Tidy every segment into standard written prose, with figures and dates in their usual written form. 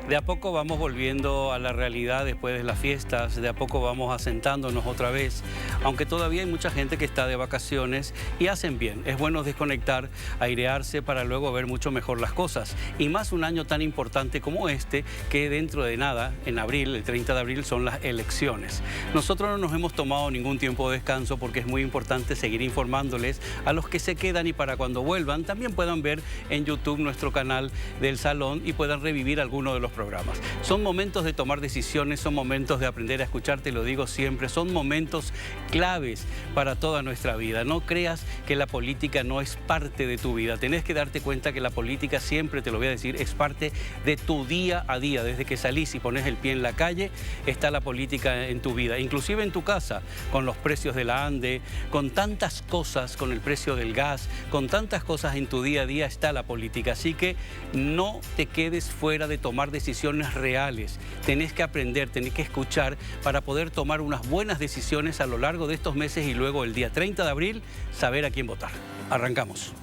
De a poco vamos volviendo a la realidad después de las fiestas, de a poco vamos asentándonos otra vez, aunque todavía hay mucha gente que está de vacaciones y hacen bien. Es bueno desconectar, airearse para luego ver mucho mejor las cosas. Y más un año tan importante como este, que dentro de nada, en abril, el 30 de abril, son las elecciones. Nosotros no nos hemos tomado ningún tiempo de descanso porque es muy importante seguir informándoles a los que se quedan y para cuando vuelvan también puedan ver en YouTube nuestro canal del Salón y puedan revivir alguno de los programas. Son momentos de tomar decisiones, son momentos de aprender a escuchar, te lo digo siempre, son momentos claves para toda nuestra vida. No creas que la política no es parte de tu vida. Tenés que darte cuenta que la política, siempre te lo voy a decir, es parte de tu día a día. Desde que salís y pones el pie en la calle, está la política en tu vida. Inclusive en tu casa, con los precios de la ANDE, con tantas cosas, con el precio del gas, con tantas cosas en tu día a día está la política. Así que no te quedes fuera de tomar decisiones reales. Tenés que aprender, tenés que escuchar para poder tomar unas buenas decisiones a lo largo de estos meses y luego el día 30 de abril saber a quién votar. Arrancamos.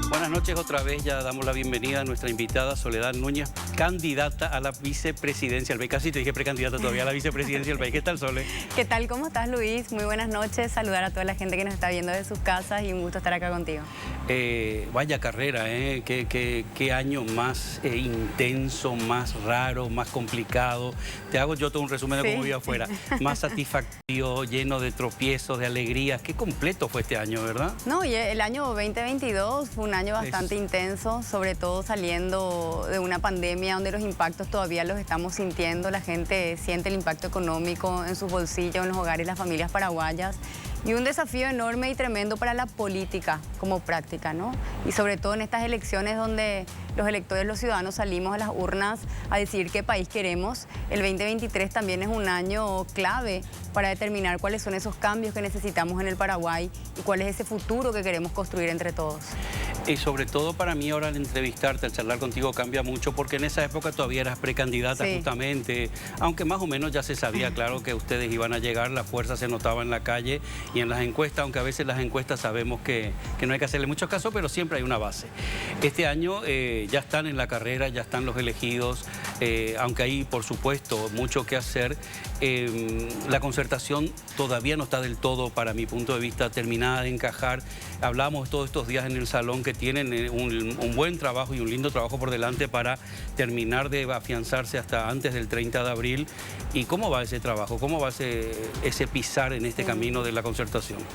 Buenas noches otra vez, ya damos la bienvenida a nuestra invitada Soledad Núñez, candidata a la vicepresidencia del país. Casi te dije precandidata todavía a la vicepresidencia del país. ¿Qué tal, Sole? ¿Qué tal? ¿Cómo estás, Luis? Muy buenas noches. Saludar a toda la gente que nos está viendo desde sus casas y un gusto estar acá contigo. Vaya carrera, qué año más intenso, más raro, más complicado. Te hago yo todo un resumen de cómo vivo afuera. Más satisfactorio, lleno de tropiezos, de alegrías. Qué completo fue este año, ¿verdad? No, y el año 2022 fue un año bastante intenso, sobre todo saliendo de una pandemia donde los impactos todavía los estamos sintiendo. La gente siente el impacto económico en sus bolsillos, en los hogares, las familias paraguayas. Y un desafío enorme y tremendo para la política como práctica, ¿no? Y sobre todo en estas elecciones donde los electores, los ciudadanos salimos a las urnas a decidir qué país queremos. El 2023 también es un año clave para determinar cuáles son esos cambios que necesitamos en el Paraguay y cuál es ese futuro que queremos construir entre todos. Y sobre todo para mí ahora al entrevistarte, al charlar contigo cambia mucho porque en esa época todavía eras precandidata justamente, aunque más o menos ya se sabía claro que ustedes iban a llegar, la fuerza se notaba en la calle y en las encuestas, aunque a veces las encuestas sabemos que no hay que hacerle mucho caso, pero siempre hay una base. Este año ya están en la carrera, ya están los elegidos, aunque hay por supuesto mucho que hacer. La concertación todavía no está del todo, para mi punto de vista, terminada de encajar. Hablamos todos estos días en el Salón que tienen un buen trabajo y un lindo trabajo por delante para terminar de afianzarse hasta antes del 30 de abril. ¿Y cómo va ese trabajo? ¿Cómo va ese pisar en este camino de la concertación?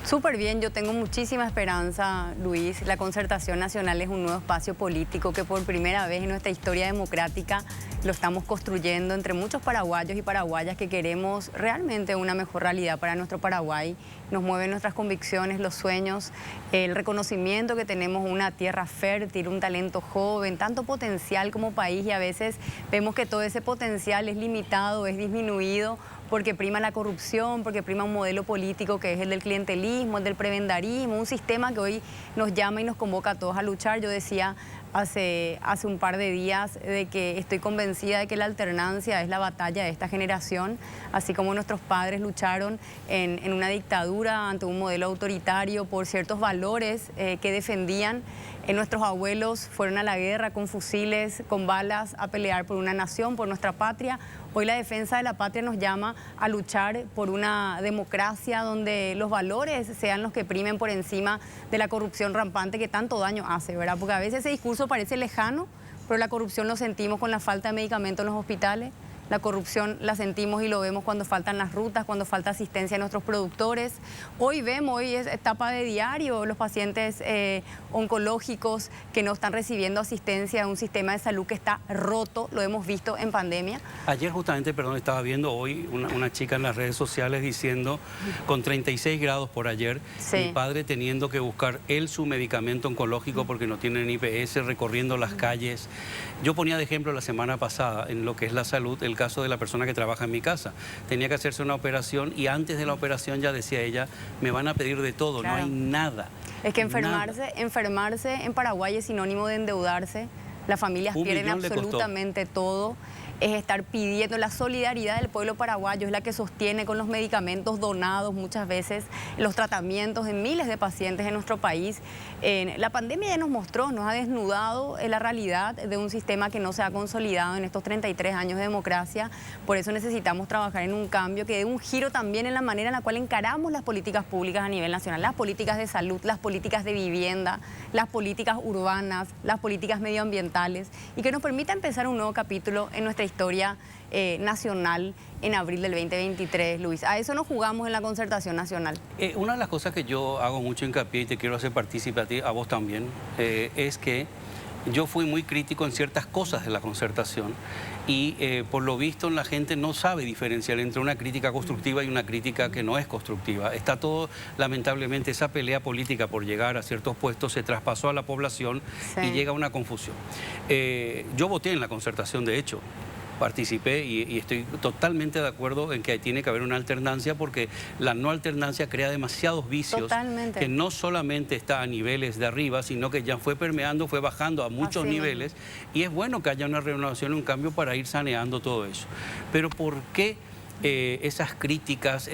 Súper bien, yo tengo muchísima esperanza, Luis. La concertación nacional es un nuevo espacio político que por primera vez en nuestra historia democrática lo estamos construyendo entre muchos paraguayos y paraguayas que queremos realmente una mejor realidad para nuestro Paraguay. Nos mueven nuestras convicciones, los sueños, el reconocimiento que tenemos una tierra fértil, un talento joven, tanto potencial como país, y a veces vemos que todo ese potencial es limitado, es disminuido porque prima la corrupción, porque prima un modelo político que es el del clientelismo, el del prebendarismo, un sistema que hoy nos llama y nos convoca a todos a luchar. Yo decía hace un par de días de que estoy convencida de que la alternancia es la batalla de esta generación, así como nuestros padres lucharon en una dictadura ante un modelo autoritario por ciertos valores que defendían. Nuestros abuelos fueron a la guerra con fusiles, con balas, a pelear por una nación, por nuestra patria. Hoy la defensa de la patria nos llama a luchar por una democracia donde los valores sean los que primen por encima de la corrupción rampante que tanto daño hace, ¿verdad? Porque a veces ese discurso parece lejano, pero la corrupción lo sentimos con la falta de medicamentos en los hospitales. La corrupción la sentimos y lo vemos cuando faltan las rutas, cuando falta asistencia a nuestros productores. Hoy es etapa de diario, los pacientes oncológicos que no están recibiendo asistencia a un sistema de salud que está roto, lo hemos visto en pandemia. Ayer justamente, perdón, estaba viendo hoy una chica en las redes sociales diciendo, con 36 grados por ayer, mi padre teniendo que buscar él su medicamento oncológico porque no tienen IPS, recorriendo las calles. Yo ponía de ejemplo la semana pasada en lo que es la salud, el caso de la persona que trabaja en mi casa. Tenía que hacerse una operación y antes de la operación ya decía ella, me van a pedir de todo, no hay nada. Es que enfermarse en Paraguay es sinónimo de endeudarse. Las familias pierden absolutamente todo. es estar pidiendo la solidaridad del pueblo paraguayo, es la que sostiene con los medicamentos donados muchas veces los tratamientos de miles de pacientes en nuestro país. La pandemia ya nos mostró, nos ha desnudado la realidad de un sistema que no se ha consolidado en estos 33 años de democracia. Por eso necesitamos trabajar en un cambio que dé un giro también en la manera en la cual encaramos las políticas públicas a nivel nacional, las políticas de salud, las políticas de vivienda, las políticas urbanas, las políticas medioambientales, y que nos permita empezar un nuevo capítulo en nuestra historia nacional en abril del 2023, Luis. A eso nos jugamos en la concertación nacional. Una de las cosas que yo hago mucho hincapié y te quiero hacer partícipe a ti, a vos también, es que yo fui muy crítico en ciertas cosas de la concertación y por lo visto la gente no sabe diferenciar entre una crítica constructiva y una crítica que no es constructiva. Está todo, lamentablemente, esa pelea política por llegar a ciertos puestos se traspasó a la población y llega a una confusión. Yo voté en la concertación, de hecho. Participé y estoy totalmente de acuerdo en que tiene que haber una alternancia, porque la no alternancia crea demasiados vicios. Totalmente. Que no solamente está a niveles de arriba, sino que ya fue permeando, fue bajando a muchos niveles, y es bueno que haya una renovación, un cambio para ir saneando todo eso. Pero ¿por qué esas críticas?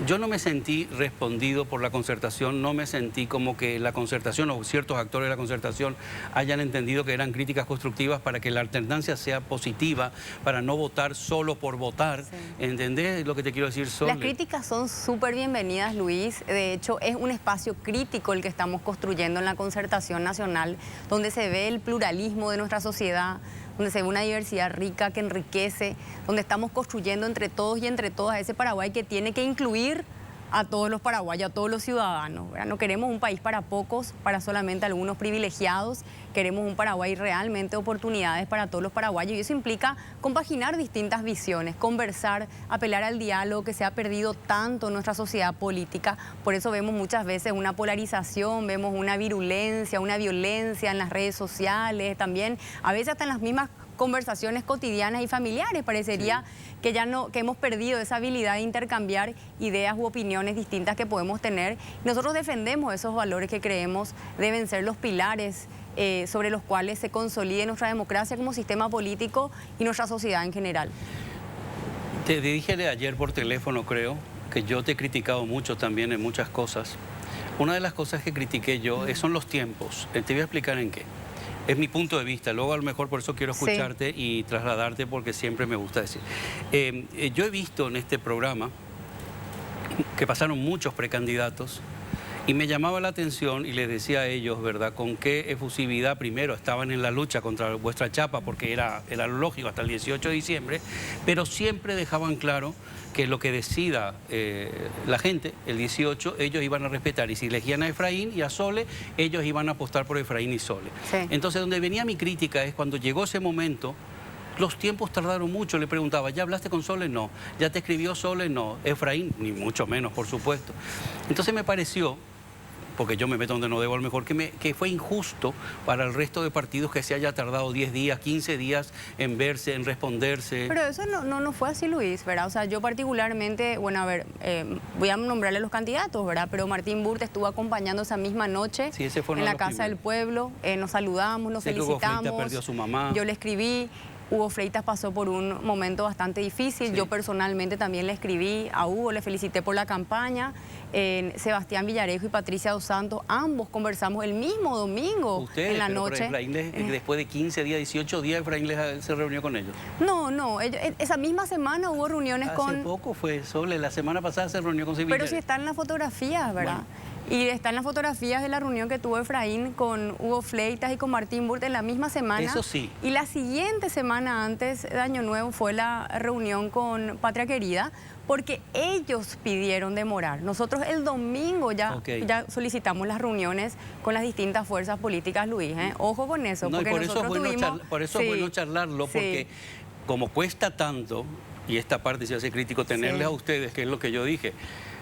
Yo no me sentí respondido por la concertación, no me sentí como que la concertación o ciertos actores de la concertación hayan entendido que eran críticas constructivas para que la alternancia sea positiva, para no votar solo por votar. Sí. ¿Entendés lo que te quiero decir, Sol? Las críticas son súper bienvenidas, Luis. De hecho, es un espacio crítico el que estamos construyendo en la concertación nacional, donde se ve el pluralismo de nuestra sociedad, donde se ve una diversidad rica que enriquece, donde estamos construyendo entre todos y entre todas ese Paraguay que tiene que incluir a todos los paraguayos, a todos los ciudadanos, ¿verdad? No queremos un país para pocos, para solamente algunos privilegiados. Queremos un Paraguay realmente oportunidades para todos los paraguayos, y eso implica compaginar distintas visiones, conversar, apelar al diálogo que se ha perdido tanto en nuestra sociedad política. Por eso vemos muchas veces una polarización, vemos una virulencia, una violencia en las redes sociales, también a veces hasta en las mismas conversaciones cotidianas y familiares. Parecería que ya no, que hemos perdido esa habilidad de intercambiar ideas u opiniones distintas que podemos tener. Nosotros defendemos esos valores que creemos deben ser los pilares sobre los cuales se consolide nuestra democracia como sistema político y nuestra sociedad en general. Te dije de ayer por teléfono, creo, que yo te he criticado mucho también en muchas cosas. Una de las cosas que critiqué yo son los tiempos. Te voy a explicar en qué. Es mi punto de vista, luego a lo mejor por eso quiero escucharte y trasladarte, porque siempre me gusta decir. Yo he visto en este programa que pasaron muchos precandidatos y me llamaba la atención y les decía a ellos, ¿verdad?, con qué efusividad primero estaban en la lucha contra vuestra chapa, porque era lo lógico hasta el 18 de diciembre, pero siempre dejaban claro que lo que decida la gente el 18, ellos iban a respetar, y si elegían a Efraín y a Sole, ellos iban a apostar por Efraín y Sole. Sí. Entonces, donde venía mi crítica es cuando llegó ese momento. Los tiempos tardaron mucho. Le preguntaba, ¿ya hablaste con Sole? No. ¿Ya te escribió Sole? No. Efraín, ni mucho menos, por supuesto. Entonces me pareció, porque yo me meto donde no debo, a lo mejor que fue injusto para el resto de partidos que se haya tardado 10 días, 15 días en verse, en responderse. Pero eso no fue así, Luis, ¿verdad? O sea, yo particularmente, bueno, a ver, voy a nombrarle los candidatos, ¿verdad? Pero Martín Burt estuvo acompañando esa misma noche en la Casa del Pueblo, nos saludamos, nos felicitamos. Hugo Freitas perdió a su mamá. Yo le escribí. Hugo Freitas pasó por un momento bastante difícil. Sí. Yo personalmente también le escribí a Hugo, le felicité por la campaña. Sebastián Villarejo y Patricia Dos Santos, ambos conversamos el mismo domingo en la noche. Efraín después de 15 días, 18 días, Efraín se reunió con ellos. No, esa misma semana hubo reuniones con... Hace poco fue, Sole, la semana pasada se reunió con Sevilla. Pero si están en las fotografías, ¿verdad? Bueno. Y están las fotografías de la reunión que tuvo Efraín con Hugo Freitas y con Martín Burt en la misma semana. Eso sí. Y la siguiente semana antes de Año Nuevo fue la reunión con Patria Querida, porque ellos pidieron demorar. Nosotros el domingo ya solicitamos las reuniones con las distintas fuerzas políticas, Luis. Ojo con eso. No, porque por eso es bueno charlarlo, porque como cuesta tanto, y esta parte se hace crítico, tenerles a ustedes, que es lo que yo dije.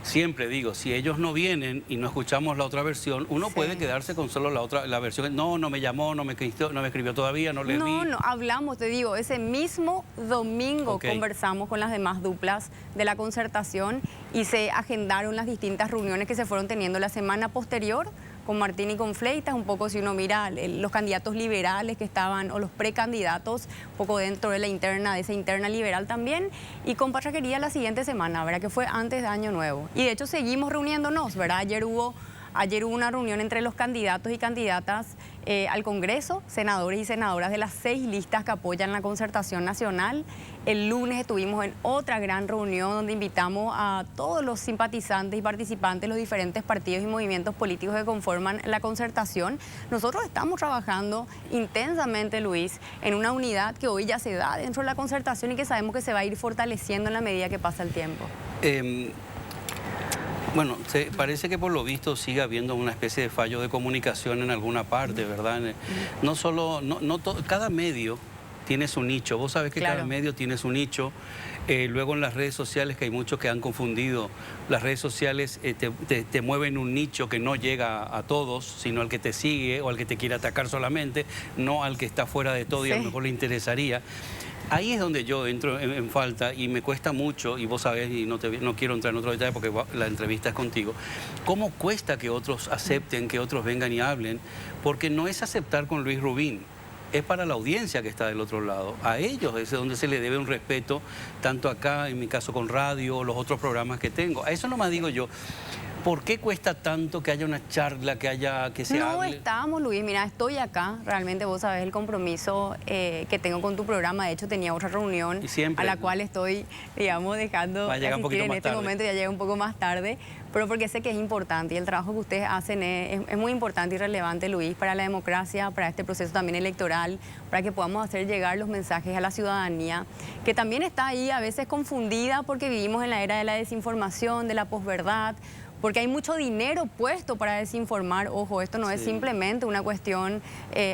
Siempre digo, si ellos no vienen y no escuchamos la otra versión, uno puede quedarse con solo la versión. No me llamó, no me escribió todavía, no le vi. No, hablamos, te digo, ese mismo domingo conversamos con las demás duplas de la concertación y se agendaron las distintas reuniones que se fueron teniendo la semana posterior con Martín y con Fleitas, un poco si uno mira los candidatos liberales que estaban, o los precandidatos, un poco dentro de esa interna liberal también, y con Patraquería la siguiente semana, ¿verdad? Que fue antes de Año Nuevo. Y de hecho seguimos reuniéndonos, ¿verdad? Ayer hubo una reunión entre los candidatos y candidatas al Congreso, senadores y senadoras de las 6 listas que apoyan la concertación nacional. El lunes estuvimos en otra gran reunión donde invitamos a todos los simpatizantes y participantes de los diferentes partidos y movimientos políticos que conforman la concertación. Nosotros estamos trabajando intensamente, Luis, en una unidad que hoy ya se da dentro de la concertación y que sabemos que se va a ir fortaleciendo en la medida que pasa el tiempo. Bueno, parece que por lo visto sigue habiendo una especie de fallo de comunicación en alguna parte, ¿verdad? No solo, cada medio tiene su nicho. Vos sabés que claro, cada medio tiene su nicho. Luego en las redes sociales, que hay muchos que han confundido, las redes sociales te mueven un nicho que no llega a todos, sino al que te sigue o al que te quiere atacar solamente, no al que está fuera de todo y a lo mejor le interesaría. Ahí es donde yo entro en falta y me cuesta mucho, y vos sabés, y no quiero entrar en otro detalle porque la entrevista es contigo, cómo cuesta que otros acepten, que otros vengan y hablen, porque no es aceptar con Luis Rubín, es para la audiencia que está del otro lado. A ellos es donde se le debe un respeto, tanto acá, en mi caso con radio, los otros programas que tengo. A eso nomás digo yo. ¿Por qué cuesta tanto que haya una charla, que se hable? No estamos, Luis, mira, estoy acá, realmente vos sabés el compromiso que tengo con tu programa. De hecho tenía otra reunión a la cual estoy, digamos, dejando de asistir en este momento, ya llega un poco más tarde, pero porque sé que es importante y el trabajo que ustedes hacen es muy importante y relevante, Luis, para la democracia, para este proceso también electoral, para que podamos hacer llegar los mensajes a la ciudadanía, que también está ahí a veces confundida porque vivimos en la era de la desinformación, de la posverdad, porque hay mucho dinero puesto para desinformar. Ojo, esto no es simplemente una cuestión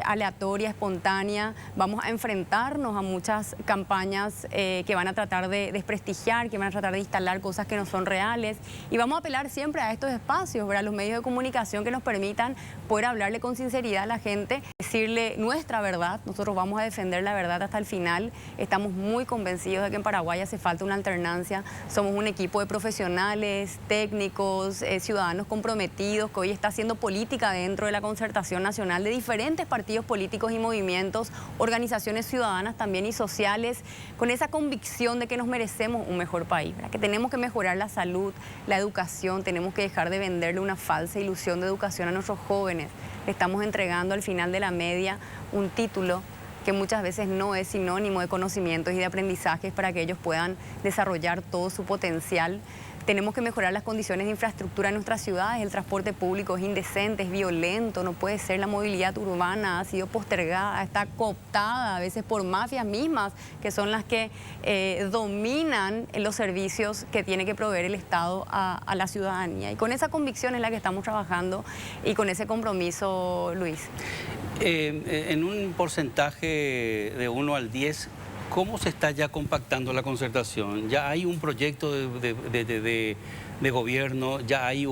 aleatoria, espontánea. Vamos a enfrentarnos a muchas campañas que van a tratar de desprestigiar, que van a tratar de instalar cosas que no son reales. Y vamos a apelar siempre a estos espacios, ¿verdad? Los medios de comunicación que nos permitan poder hablarle con sinceridad a la gente, decirle nuestra verdad. Nosotros vamos a defender la verdad hasta el final. Estamos muy convencidos de que en Paraguay hace falta una alternancia. Somos un equipo de profesionales, técnicos, ciudadanos comprometidos, que hoy está haciendo política dentro de la concertación nacional de diferentes partidos políticos y movimientos, organizaciones ciudadanas también y sociales, con esa convicción de que nos merecemos un mejor país, ¿verdad? Que tenemos que mejorar la salud, la educación, tenemos que dejar de venderle una falsa ilusión de educación a nuestros jóvenes. Le estamos entregando al final de la media un título que muchas veces no es sinónimo de conocimientos y de aprendizajes para que ellos puedan desarrollar todo su potencial. Tenemos que mejorar las condiciones de infraestructura en nuestras ciudades. El transporte público es indecente, es violento, no puede ser. La movilidad urbana ha sido postergada, está cooptada a veces por mafias mismas, que son las que dominan los servicios que tiene que proveer el Estado a la ciudadanía. Y con esa convicción es la que estamos trabajando y con ese compromiso, Luis. En un porcentaje de 1 al 10, ¿cómo se está ya compactando la concertación? ¿Ya hay un proyecto de gobierno? ¿Ya hay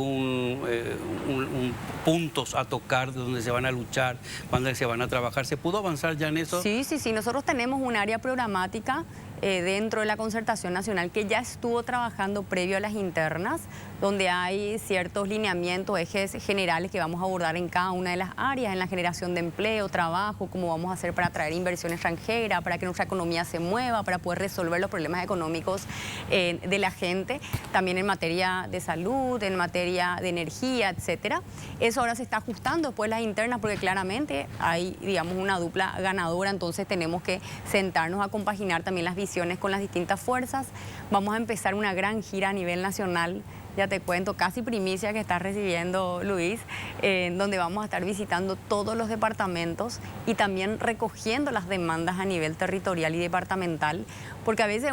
puntos a tocar de donde se van a luchar, donde se van a trabajar? ¿Se pudo avanzar ya en eso? Sí. Nosotros tenemos un área programática dentro de la concertación nacional que ya estuvo trabajando previo a las internas, donde hay ciertos lineamientos, ejes generales que vamos a abordar en cada una de las áreas, en la generación de empleo, trabajo, cómo vamos a hacer para atraer inversión extranjera, para que nuestra economía se mueva, para poder resolver los problemas económicos de la gente, también en materia de salud, en materia de energía, etcétera. Eso ahora se está ajustando después de las internas porque claramente hay, digamos, una dupla ganadora, entonces tenemos que sentarnos a compaginar también las visiones con las distintas fuerzas. Vamos a empezar una gran gira a nivel nacional, ya te cuento, casi primicia que estás recibiendo, Luis, donde vamos a estar visitando todos los departamentos y también recogiendo las demandas a nivel territorial y departamental, porque a veces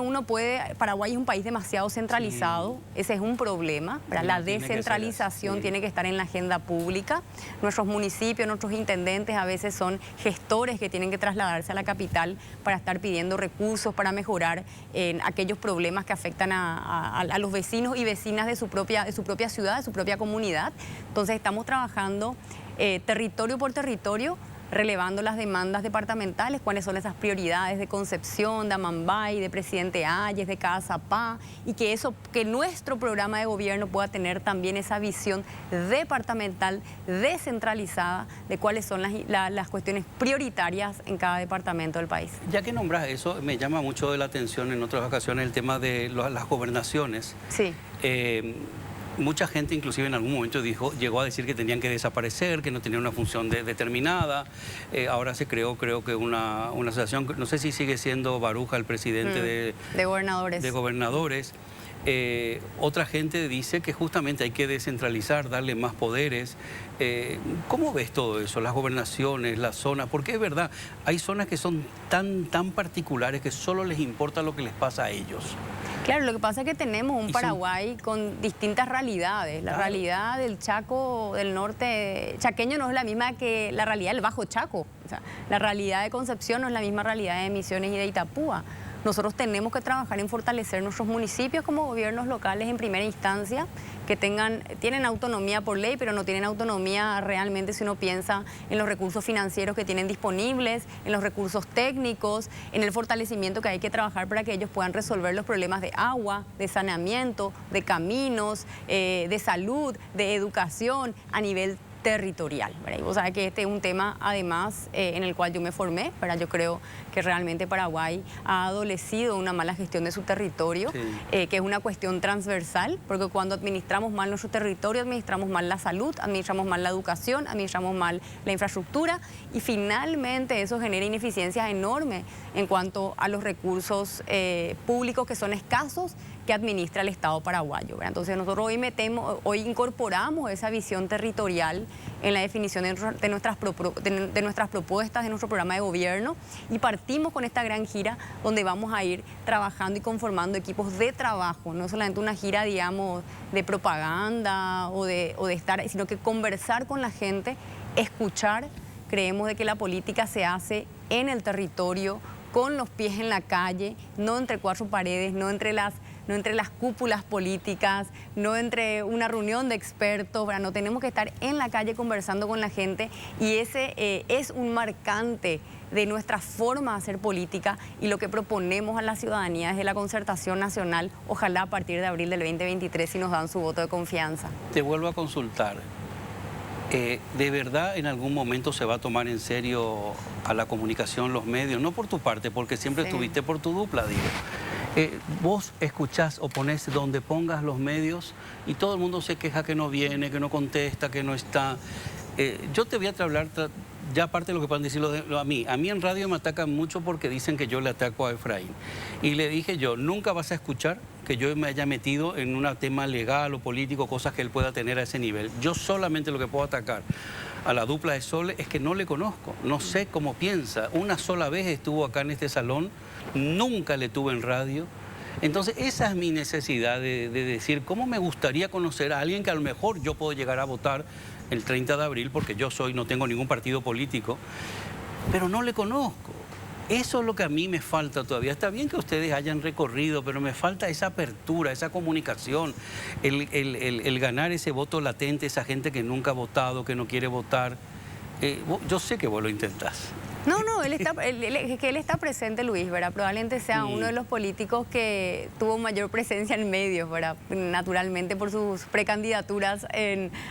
Paraguay es un país demasiado centralizado, ese es un problema, ¿verdad? La descentralización tiene que estar en la agenda pública. Nuestros municipios, nuestros intendentes a veces son gestores que tienen que trasladarse a la capital para estar pidiendo recursos para mejorar aquellos problemas que afectan a los vecinos y vecinas de su propia ciudad, de su propia comunidad. Entonces estamos trabajando territorio por territorio relevando las demandas departamentales, cuáles son esas prioridades de Concepción, de Amambay, de Presidente Ayes, de Cazapá, y que nuestro programa de gobierno pueda tener también esa visión departamental, descentralizada, de cuáles son las cuestiones prioritarias en cada departamento del país. Ya que nombras eso, me llama mucho la atención en otras ocasiones el tema de las gobernaciones. Sí. Mucha gente inclusive en algún momento llegó a decir que tenían que desaparecer, que no tenían una función determinada. Ahora se creó, creo que una asociación, no sé si sigue siendo Baruja el presidente de gobernadores. De gobernadores. Otra gente dice que justamente hay que descentralizar, darle más poderes. ¿Cómo ves todo eso? Las gobernaciones, las zonas, porque es verdad, hay zonas que son tan particulares que solo les importa lo que les pasa a ellos. Claro, lo que pasa es que tenemos un Paraguay con distintas realidades. La realidad del Chaco, del norte chaqueño, no es la misma que la realidad del Bajo Chaco. O sea, la realidad de Concepción no es la misma realidad de Misiones y de Itapúa. Nosotros tenemos que trabajar en fortalecer nuestros municipios como gobiernos locales en primera instancia, que tienen autonomía por ley, pero no tienen autonomía realmente si uno piensa en los recursos financieros que tienen disponibles, en los recursos técnicos, en el fortalecimiento que hay que trabajar para que ellos puedan resolver los problemas de agua, de saneamiento, de caminos, de salud, de educación a nivel territorial, ¿verdad? Y vos sabés que este es un tema, además, en el cual yo me formé, ¿verdad? Yo creo que realmente Paraguay ha adolecido una mala gestión de su territorio, que es una cuestión transversal, porque cuando administramos mal nuestro territorio, administramos mal la salud, administramos mal la educación, administramos mal la infraestructura, y finalmente eso genera ineficiencias enormes en cuanto a los recursos públicos que son escasos que administra el Estado paraguayo, ¿verdad? Entonces nosotros hoy incorporamos esa visión territorial en la definición de nuestras propuestas, de nuestro programa de gobierno, y partimos con esta gran gira donde vamos a ir trabajando y conformando equipos de trabajo, no solamente una gira, digamos, de propaganda o de estar, sino que conversar con la gente, escuchar. Creemos de que la política se hace en el territorio, con los pies en la calle, no entre cuatro paredes, no entre las cúpulas políticas, no entre una reunión de expertos, ¿verdad? No, tenemos que estar en la calle conversando con la gente, y ese es un marcante de nuestra forma de hacer política y lo que proponemos a la ciudadanía desde la concertación nacional, ojalá a partir de abril del 2023 si nos dan su voto de confianza. Te vuelvo a consultar. ¿De verdad en algún momento se va a tomar en serio a la comunicación, los medios? No por tu parte, porque siempre estuviste por tu dupla, digo. Vos escuchás o ponés donde pongas los medios y todo el mundo se queja que no viene, que no contesta, que no está. Yo te voy a hablar, ya aparte de lo que puedan decirlo a mí. A mí en radio me atacan mucho porque dicen que yo le ataco a Efraín. Y le dije yo, nunca vas a escuchar que yo me haya metido en un tema legal o político, cosas que él pueda tener a ese nivel. Yo solamente lo que puedo atacar a la dupla de Sole es que no le conozco, no sé cómo piensa. Una sola vez estuvo acá en este salón, nunca le tuve en radio. Entonces esa es mi necesidad de decir cómo me gustaría conocer a alguien que a lo mejor yo puedo llegar a votar el 30 de abril, porque yo no tengo ningún partido político, pero no le conozco. Eso es lo que a mí me falta todavía. Está bien que ustedes hayan recorrido, pero me falta esa apertura, esa comunicación, el ganar ese voto latente, esa gente que nunca ha votado, que no quiere votar. Yo sé que vos lo intentás. No, él está presente, Luis, ¿verdad? Probablemente sea uno de los políticos que tuvo mayor presencia en medios, ¿verdad? Naturalmente por sus precandidaturas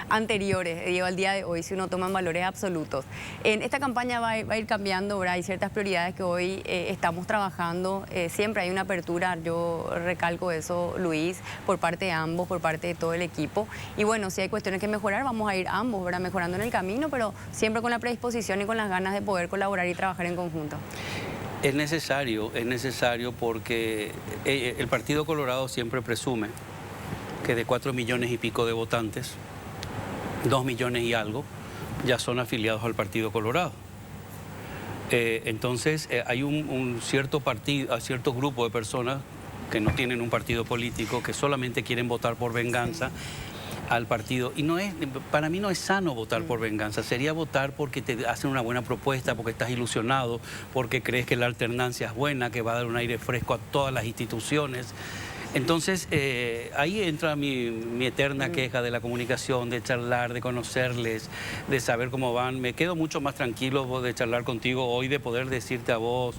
anteriores, digo, al día de hoy, si uno toma en valores absolutos. En esta campaña va a ir cambiando, ¿verdad? Hay ciertas prioridades que hoy estamos trabajando. Siempre hay una apertura, yo recalco eso, Luis, por parte de ambos, por parte de todo el equipo. Y bueno, si hay cuestiones que mejorar, vamos a ir ambos, ¿verdad? Mejorando en el camino, pero siempre con la predisposición y con las ganas de poder colaborar y trabajar en conjunto. Es necesario porque el Partido Colorado siempre presume que de 4 millones y pico de votantes, 2 millones y algo ya son afiliados al Partido Colorado. Entonces hay un cierto grupo de personas que no tienen un partido político, que solamente quieren votar por venganza al partido. Y para mí no es sano votar por venganza. Sería votar porque te hacen una buena propuesta, porque estás ilusionado, porque crees que la alternancia es buena, que va a dar un aire fresco a todas las instituciones. Entonces, ahí entra mi eterna queja de la comunicación, de charlar, de conocerles, de saber cómo van. Me quedo mucho más tranquilo de charlar contigo hoy, de poder decirte a vos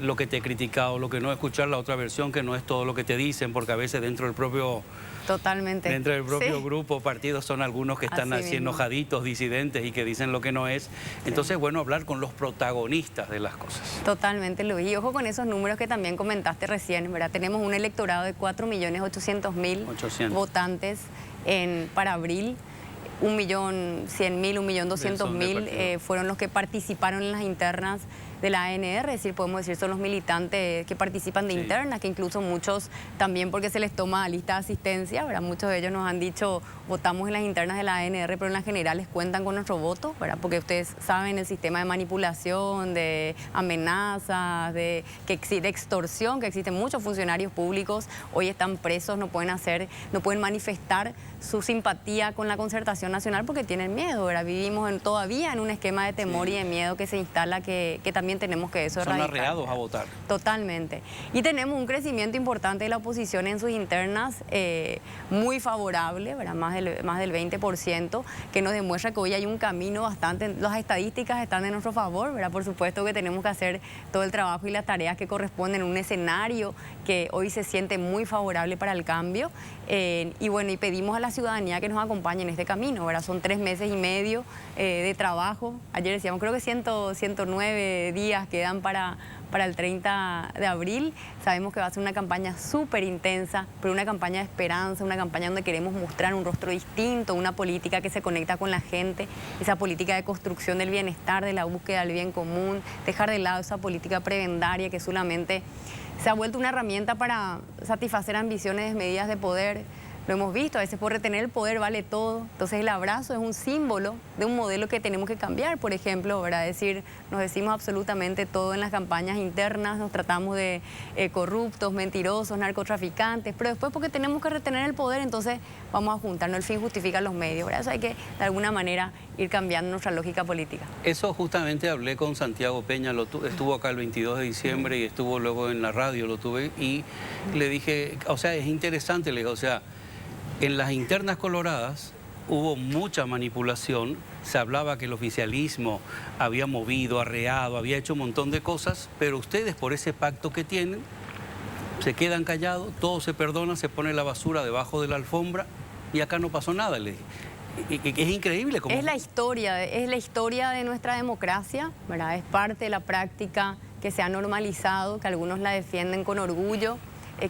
lo que te he criticado, lo que no, escuchar la otra versión, que no es todo lo que te dicen, porque a veces dentro del propio... Totalmente. Dentro del propio grupo, partidos, son algunos que están así enojaditos, disidentes y que dicen lo que no es. Entonces, bueno, hablar con los protagonistas de las cosas. Totalmente, Luis. Y ojo con esos números que también comentaste recién, ¿verdad? Tenemos un electorado de 4.800.000 votantes para abril. 1.100.000, 1.200.000 fueron los que participaron en las internas de la ANR, es decir, podemos decir son los militantes que participan de internas, que incluso muchos también porque se les toma lista de asistencia, ¿verdad? Muchos de ellos nos han dicho, votamos en las internas de la ANR, pero en las generales cuentan con nuestro voto, ¿verdad? Porque ustedes saben el sistema de manipulación, de amenazas, de extorsión, que existen muchos funcionarios públicos, hoy están presos, no pueden manifestar su simpatía con la concertación nacional porque tienen miedo, ¿verdad? Vivimos todavía en un esquema de temor y de miedo que se instala, que también tenemos que eso erradicar. Son arreados a votar. Totalmente. Y tenemos un crecimiento importante de la oposición en sus internas, muy favorable, ¿verdad? Más del 20%, que nos demuestra que hoy hay un camino bastante, las estadísticas están en nuestro favor, ¿verdad? Por supuesto que tenemos que hacer todo el trabajo y las tareas que corresponden en un escenario que hoy se siente muy favorable para el cambio. Y bueno, y pedimos a la ciudadanía que nos acompañe en este camino, ¿verdad? Son 3 meses y medio de trabajo. Ayer decíamos, creo que 109 días quedan para el 30 de abril. Sabemos que va a ser una campaña súper intensa, pero una campaña de esperanza, una campaña donde queremos mostrar un rostro distinto, una política que se conecta con la gente, esa política de construcción del bienestar, de la búsqueda del bien común, dejar de lado esa política prebendaria que solamente se ha vuelto una herramienta para satisfacer ambiciones desmedidas de poder. Lo hemos visto, a veces por retener el poder vale todo. Entonces el abrazo es un símbolo de un modelo que tenemos que cambiar, por ejemplo, ¿verdad? Decir, nos decimos absolutamente todo en las campañas internas, nos tratamos de corruptos, mentirosos, narcotraficantes, pero después porque tenemos que retener el poder, entonces vamos a juntarnos, el fin justifica los medios, ¿verdad? Eso hay que, de alguna manera, ir cambiando nuestra lógica política. Eso justamente hablé con Santiago Peña, estuvo acá el 22 de diciembre y estuvo luego en la radio, lo tuve, y le dije, o sea, es interesante, le dije, o sea, en las internas coloradas hubo mucha manipulación, se hablaba que el oficialismo había movido, arreado, había hecho un montón de cosas, pero ustedes por ese pacto que tienen, se quedan callados, todo se perdona, se pone la basura debajo de la alfombra y acá no pasó nada, le dije. Es increíble cómo... Es la historia de nuestra democracia, ¿verdad? Es parte de la práctica que se ha normalizado, que algunos la defienden con orgullo,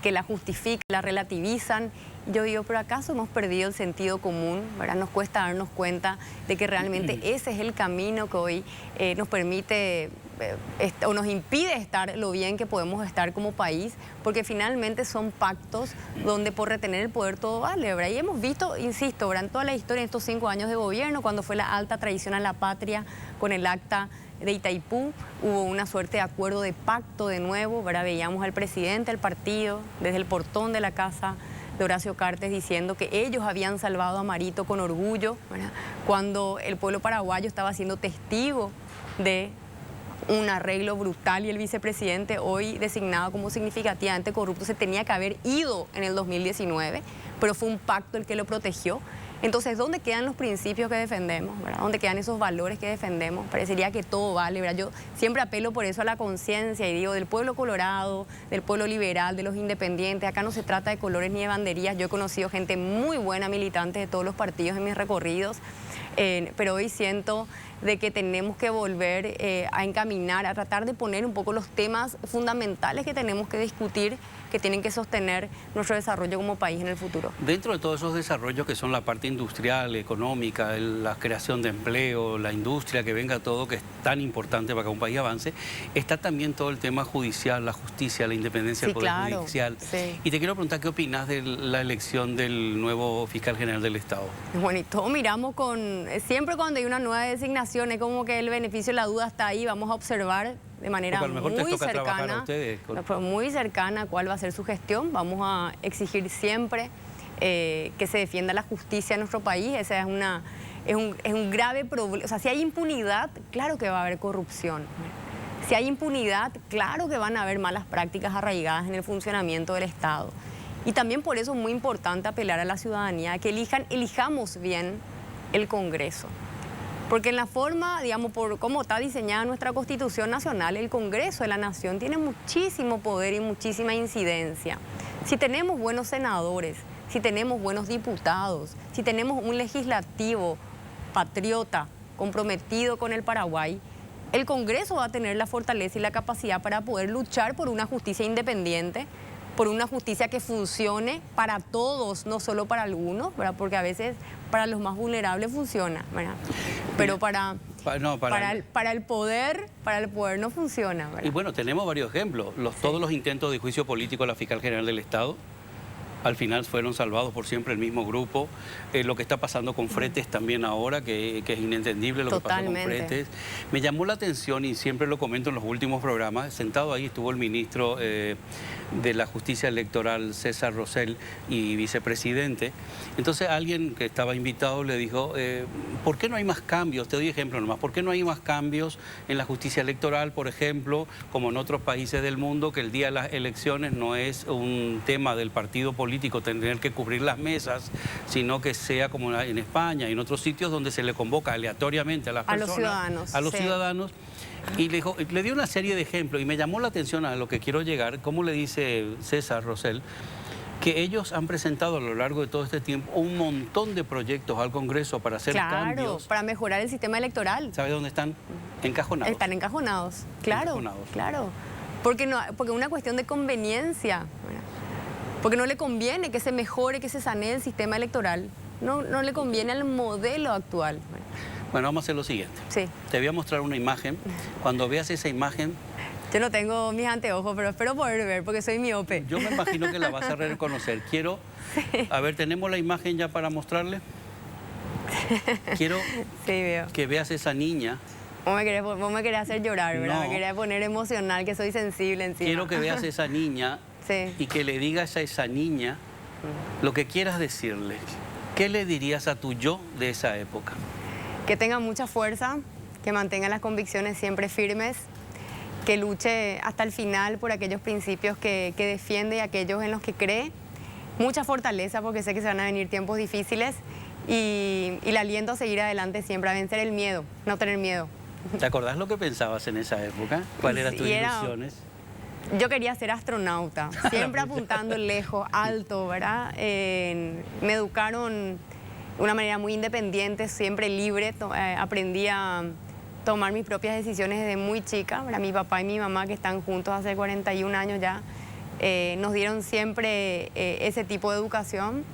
que la justifican, la relativizan. Yo digo, pero ¿acaso hemos perdido el sentido común? ¿Verdad? Nos cuesta darnos cuenta de que realmente ese es el camino que hoy nos permite o nos impide estar lo bien que podemos estar como país, porque finalmente son pactos donde por retener el poder todo vale, ¿verdad? Y hemos visto, insisto, ¿verdad? En toda la historia, en estos 5 años de gobierno, cuando fue la alta traición a la patria con el acta de Itaipú, hubo una suerte de acuerdo de pacto de nuevo, ¿verdad? Veíamos al presidente del partido desde el portón de la casa de Horacio Cartes diciendo que ellos habían salvado a Marito con orgullo, ¿verdad? Cuando el pueblo paraguayo estaba siendo testigo de un arreglo brutal y el vicepresidente, hoy designado como significativamente corrupto, se tenía que haber ido en el 2019, pero fue un pacto el que lo protegió. Entonces, ¿dónde quedan los principios que defendemos, ¿verdad? ¿Dónde quedan esos valores que defendemos? Parecería que todo vale, ¿verdad? Yo siempre apelo por eso a la conciencia y digo, del pueblo colorado, del pueblo liberal, de los independientes, acá no se trata de colores ni de banderías. Yo he conocido gente muy buena, militantes de todos los partidos en mis recorridos, pero hoy siento de que tenemos que volver a encaminar, a tratar de poner un poco los temas fundamentales que tenemos que discutir, que tienen que sostener nuestro desarrollo como país en el futuro. Dentro de todos esos desarrollos que son la parte industrial, económica, la creación de empleo, la industria, que venga todo, que es tan importante para que un país avance, está también todo el tema judicial, la justicia, la independencia del Poder Judicial. Sí. Y te quiero preguntar, ¿qué opinas de la elección del nuevo fiscal general del Estado? Bueno, y todos miramos siempre cuando hay una nueva designación, es como que el beneficio de la duda está ahí, vamos a observar de manera muy cercana cuál va a ser su gestión. Vamos a exigir siempre que se defienda la justicia en nuestro país. Ese es un grave problema. O sea, si hay impunidad, claro que va a haber corrupción. Si hay impunidad, claro que van a haber malas prácticas arraigadas en el funcionamiento del Estado. Y también por eso es muy importante apelar a la ciudadanía, que elijamos bien el Congreso. Porque en la forma, digamos, por cómo está diseñada nuestra Constitución Nacional, el Congreso de la Nación tiene muchísimo poder y muchísima incidencia. Si tenemos buenos senadores, si tenemos buenos diputados, si tenemos un legislativo patriota, comprometido con el Paraguay, el Congreso va a tener la fortaleza y la capacidad para poder luchar por una justicia independiente, por una justicia que funcione para todos, no solo para algunos, ¿verdad? Porque a veces para los más vulnerables funciona, ¿verdad? Pero para el poder no funciona, ¿verdad? Y bueno, tenemos varios ejemplos. Todos los intentos de juicio político a la Fiscal General del Estado, al final fueron salvados por siempre el mismo grupo. Lo que está pasando con Fretes también ahora, que es inentendible lo que pasó con Fretes. Me llamó la atención, y siempre lo comento en los últimos programas, sentado ahí estuvo el ministro de la Justicia Electoral, César Rosell, y vicepresidente. Entonces alguien que estaba invitado le dijo, ¿por qué no hay más cambios? Te doy ejemplo nomás. ¿Por qué no hay más cambios en la justicia electoral, por ejemplo, como en otros países del mundo, que el día de las elecciones no es un tema del partido político tener que cubrir las mesas, sino que sea como en España y en otros sitios donde se le convoca aleatoriamente a las personas, a los ciudadanos. Y le dio una serie de ejemplos y me llamó la atención a lo que quiero llegar, como le dice César Rosell, que ellos han presentado a lo largo de todo este tiempo un montón de proyectos al Congreso para hacer cambios. Para mejorar el sistema electoral. ¿Sabe dónde están? Encajonados. Están encajonados, claro. Claro. Porque es una cuestión de conveniencia. Porque no le conviene que se mejore, que se sanee el sistema electoral. No le conviene al modelo actual. Bueno, vamos a hacer lo siguiente. Sí. Te voy a mostrar una imagen. Cuando veas esa imagen... Yo no tengo mis anteojos, pero espero poder ver porque soy miope. Yo me imagino que la vas a reconocer. Quiero... Sí. A ver, ¿tenemos la imagen ya para mostrarle? Quiero que veas esa niña. Vos me querés hacer llorar, ¿verdad? No. Me querés poner emocional, que soy sensible encima. Quiero que veas esa niña. Sí. Y que le digas a esa niña lo que quieras decirle. ¿Qué le dirías a tu yo de esa época? Que tenga mucha fuerza, que mantenga las convicciones siempre firmes, que luche hasta el final por aquellos principios que defiende y aquellos en los que cree. Mucha fortaleza, porque sé que se van a venir tiempos difíciles, y le aliento a seguir adelante siempre, a vencer el miedo, no tener miedo. ¿Te acordás lo que pensabas en esa época? ¿Cuáles eran tus ilusiones? Yo quería ser astronauta, siempre apuntando lejos, alto, ¿verdad? Me educaron de una manera muy independiente, siempre libre. Aprendí a tomar mis propias decisiones desde muy chica, ¿verdad? Mi papá y mi mamá, que están juntos hace 41 años ya, nos dieron siempre ese tipo de educación.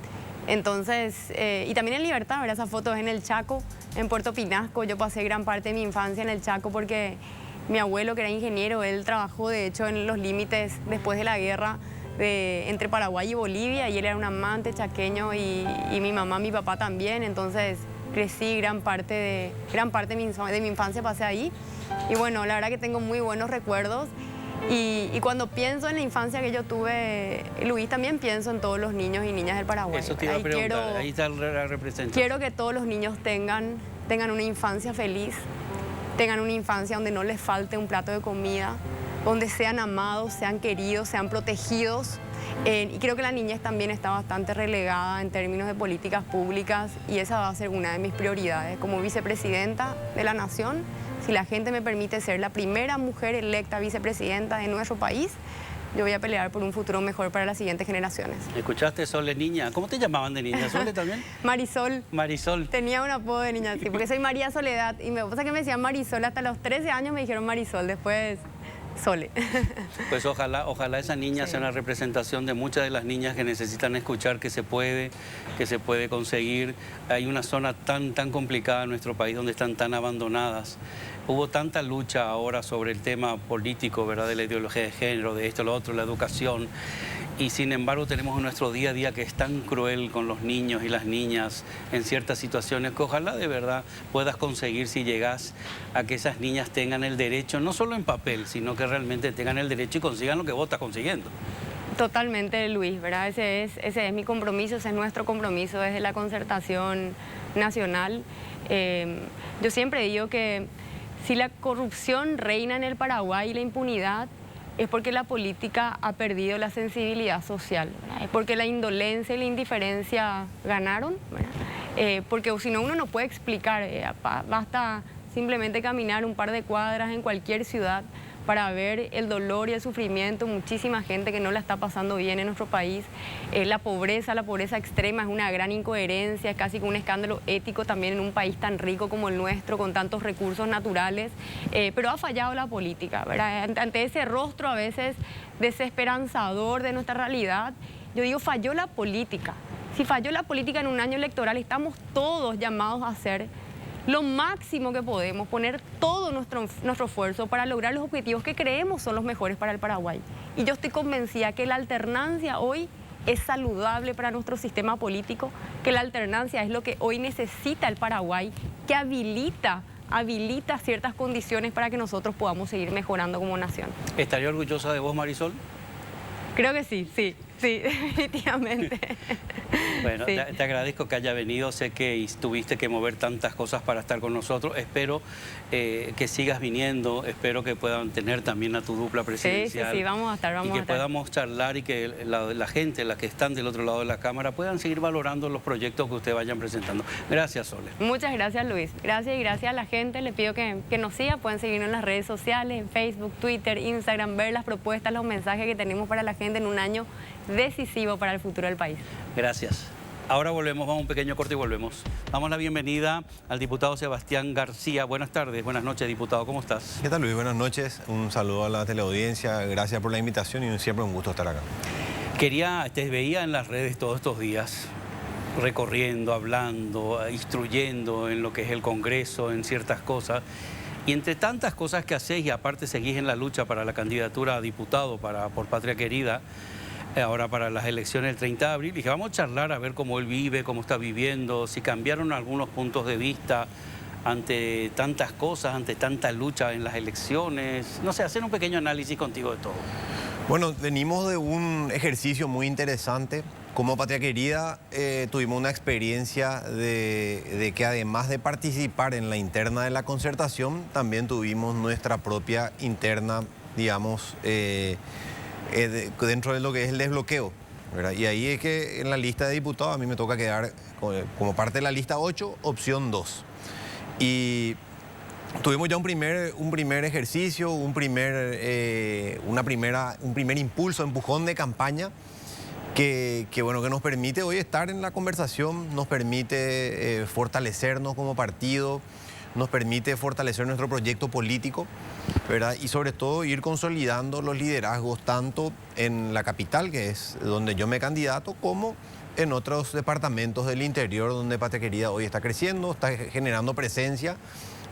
Entonces, y también en libertad, ¿verdad? Esas fotos en el Chaco, en Puerto Pinasco. Yo pasé gran parte de mi infancia en el Chaco porque mi abuelo, que era ingeniero, él trabajó de hecho en los límites después de la guerra entre Paraguay y Bolivia, y él era un amante chaqueño, y mi mamá, mi papá también. Entonces crecí gran parte de mi infancia pasé ahí, y bueno, la verdad que tengo muy buenos recuerdos. Y cuando pienso en la infancia que yo tuve, Luis, también pienso en todos los niños y niñas del Paraguay. Eso te iba a preguntar, ahí está la representación. Quiero que todos los niños tengan una infancia feliz, tengan una infancia donde no les falte un plato de comida, donde sean amados, sean queridos, sean protegidos. Y creo que la niñez también está bastante relegada en términos de políticas públicas, y esa va a ser una de mis prioridades como vicepresidenta de la Nación. Si la gente me permite ser la primera mujer electa vicepresidenta de nuestro país, yo voy a pelear por un futuro mejor para las siguientes generaciones. ¿Escuchaste, Sole, niña? ¿Cómo te llamaban de niña? ¿Sole también? Marisol. Marisol. Tenía un apodo de niña, sí, porque soy María Soledad, y me pasa que me decían Marisol hasta los 13 años, me dijeron Marisol, después Sole. Pues ojalá esa niña sea una representación de muchas de las niñas que necesitan escuchar que se puede conseguir. Hay una zona tan complicada en nuestro país donde están tan abandonadas. Hubo tanta lucha ahora sobre el tema político, ¿verdad? De la ideología de género, de esto, lo otro, la educación. Y sin embargo tenemos nuestro día a día que es tan cruel con los niños y las niñas en ciertas situaciones, que ojalá de verdad puedas conseguir, si llegas a que esas niñas tengan el derecho, no solo en papel, sino que realmente tengan el derecho y consigan lo que vos estás consiguiendo. Totalmente, Luis, ¿verdad? Ese es mi compromiso, ese es nuestro compromiso desde la Concertación Nacional. Yo siempre digo que si la corrupción reina en el Paraguay y la impunidad, es porque la política ha perdido la sensibilidad social, ¿verdad? Es porque la indolencia y la indiferencia ganaron, ¿verdad? Porque si no, uno no puede explicar, basta simplemente caminar un par de cuadras en cualquier ciudad para ver el dolor y el sufrimiento, muchísima gente que no la está pasando bien en nuestro país. La pobreza extrema es una gran incoherencia, es casi que un escándalo ético también en un país tan rico como el nuestro, con tantos recursos naturales, pero ha fallado la política, ¿verdad? Ante ese rostro a veces desesperanzador de nuestra realidad, yo digo, falló la política. Si falló la política en un año electoral, estamos todos llamados a hacer lo máximo que podemos, poner todo nuestro esfuerzo para lograr los objetivos que creemos son los mejores para el Paraguay. Y yo estoy convencida que la alternancia hoy es saludable para nuestro sistema político, que la alternancia es lo que hoy necesita el Paraguay, que habilita ciertas condiciones para que nosotros podamos seguir mejorando como nación. ¿Estaría orgullosa de vos, Marisol? Creo que sí, definitivamente. Bueno, sí. te agradezco que haya venido, sé que tuviste que mover tantas cosas para estar con nosotros, espero que sigas viniendo, espero que puedan tener también a tu dupla presidencial. Sí, vamos a estar, y que podamos charlar y que la gente, las que están del otro lado de la cámara, puedan seguir valorando los proyectos que ustedes vayan presentando. Gracias, Sole. Muchas gracias, Luis. Gracias y gracias a la gente, les pido que nos siga, pueden seguirnos en las redes sociales, en Facebook, Twitter, Instagram, ver las propuestas, los mensajes que tenemos para la gente en un año decisivo para el futuro del país. Gracias. Ahora volvemos, vamos a un pequeño corte y volvemos. Damos la bienvenida al diputado Sebastián García. Buenas tardes, buenas noches, diputado, ¿cómo estás? ¿Qué tal, Luis? Buenas noches, un saludo a la teleaudiencia, gracias por la invitación y siempre un gusto estar acá. Te veía en las redes todos estos días, recorriendo, hablando, instruyendo en lo que es el Congreso, en ciertas cosas. Y entre tantas cosas que hacéis, y aparte seguís en la lucha para la candidatura a diputado por Patria Querida, ahora para las elecciones del 30 de abril, dije, vamos a charlar a ver cómo él vive, cómo está viviendo, si cambiaron algunos puntos de vista ante tantas cosas, ante tanta lucha en las elecciones. No sé, hacer un pequeño análisis contigo de todo. Bueno, venimos de un ejercicio muy interesante. Como Patria Querida tuvimos una experiencia de que además de participar en la interna de la concertación, también tuvimos nuestra propia interna, digamos, dentro de lo que es el desbloqueo, ¿verdad? Y ahí es que en la lista de diputados a mí me toca quedar como parte de la lista 8, opción 2. Y tuvimos ya un primer ejercicio, un primer impulso, empujón de campaña que nos permite hoy estar en la conversación, nos permite fortalecernos como partido, nos permite fortalecer nuestro proyecto político, ¿verdad? Y sobre todo ir consolidando los liderazgos tanto en la capital, que es donde yo me candidato, como en otros departamentos del interior donde Patria Querida hoy está creciendo, está generando presencia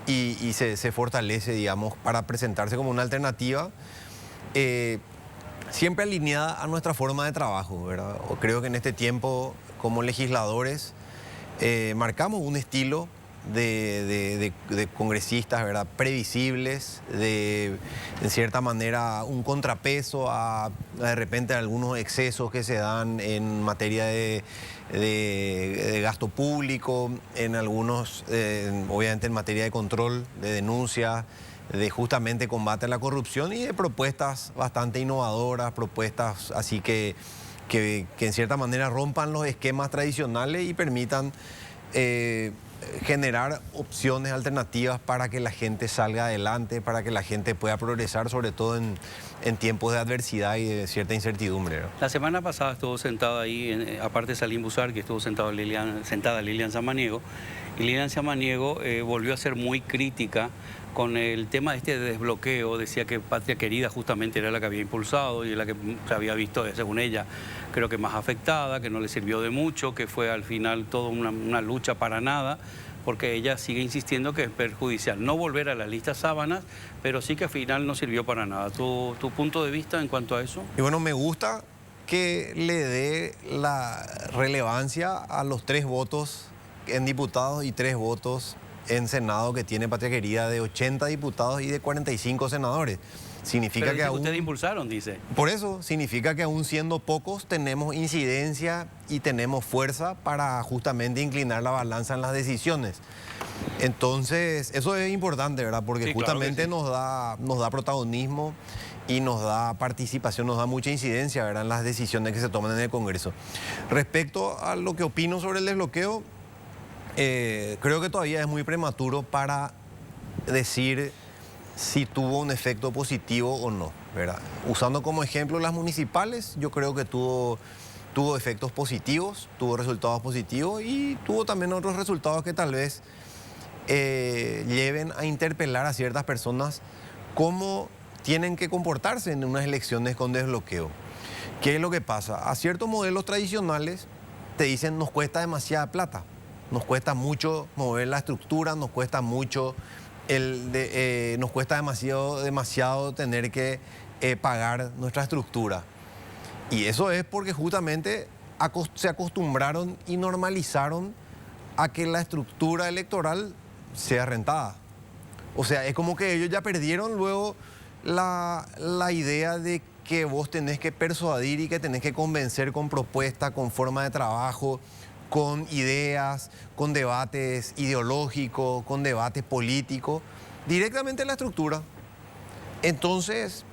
y se fortalece, digamos, para presentarse como una alternativa siempre alineada a nuestra forma de trabajo, ¿verdad? Creo que en este tiempo, como legisladores, marcamos un estilo de congresistas, ¿verdad? Previsibles, en cierta manera un contrapeso a de repente algunos excesos que se dan en materia de gasto público, en algunos, obviamente en materia de control, de denuncia, de justamente combate a la corrupción y de propuestas bastante innovadoras, propuestas así que en cierta manera rompan los esquemas tradicionales y permitan generar opciones alternativas para que la gente salga adelante, para que la gente pueda progresar, sobre todo en tiempos de adversidad y de cierta incertidumbre, ¿no? La semana pasada estuvo sentada ahí, aparte de Salim Busar, que estuvo sentada Lilian Samaniego, y Lilian Samaniego volvió a ser muy crítica con el tema de este desbloqueo. Decía que Patria Querida justamente era la que había impulsado y la que se había visto, según ella, creo que más afectada, que no le sirvió de mucho, que fue al final toda una lucha para nada, porque ella sigue insistiendo que es perjudicial. No volver a la lista sábanas, pero sí que al final no sirvió para nada. ¿Tu punto de vista en cuanto a eso? Y bueno, me gusta que le dé la relevancia a los 3 votos en diputados y 3 votos en Senado que tiene Patria Querida, de 80 diputados y de 45 senadores. Significa pero que aún... ustedes impulsaron, dice. Por eso, significa que aún siendo pocos tenemos incidencia y tenemos fuerza para justamente inclinar la balanza en las decisiones. Entonces, eso es importante, ¿verdad? Porque Sí, claro que justamente sí. nos da protagonismo y nos da participación, nos da mucha incidencia, ¿verdad?, en las decisiones que se toman en el Congreso. Respecto a lo que opino sobre el desbloqueo, creo que todavía es muy prematuro para decir si tuvo un efecto positivo o no, ¿verdad? Usando como ejemplo las municipales, yo creo que tuvo efectos positivos, tuvo resultados positivos y tuvo también otros resultados que tal vez lleven a interpelar a ciertas personas cómo tienen que comportarse en unas elecciones con desbloqueo. ¿Qué es lo que pasa? A ciertos modelos tradicionales te dicen nos cuesta demasiada plata, nos cuesta mucho mover la estructura, nos cuesta mucho, nos cuesta demasiado tener que pagar nuestra estructura. Y eso es porque justamente se acostumbraron y normalizaron a que la estructura electoral sea rentada. O sea, es como que ellos ya perdieron luego la idea de que vos tenés que persuadir y que tenés que convencer con propuesta, con forma de trabajo, con ideas, con debates ideológicos, con debates políticos, directamente en la estructura. Entonces,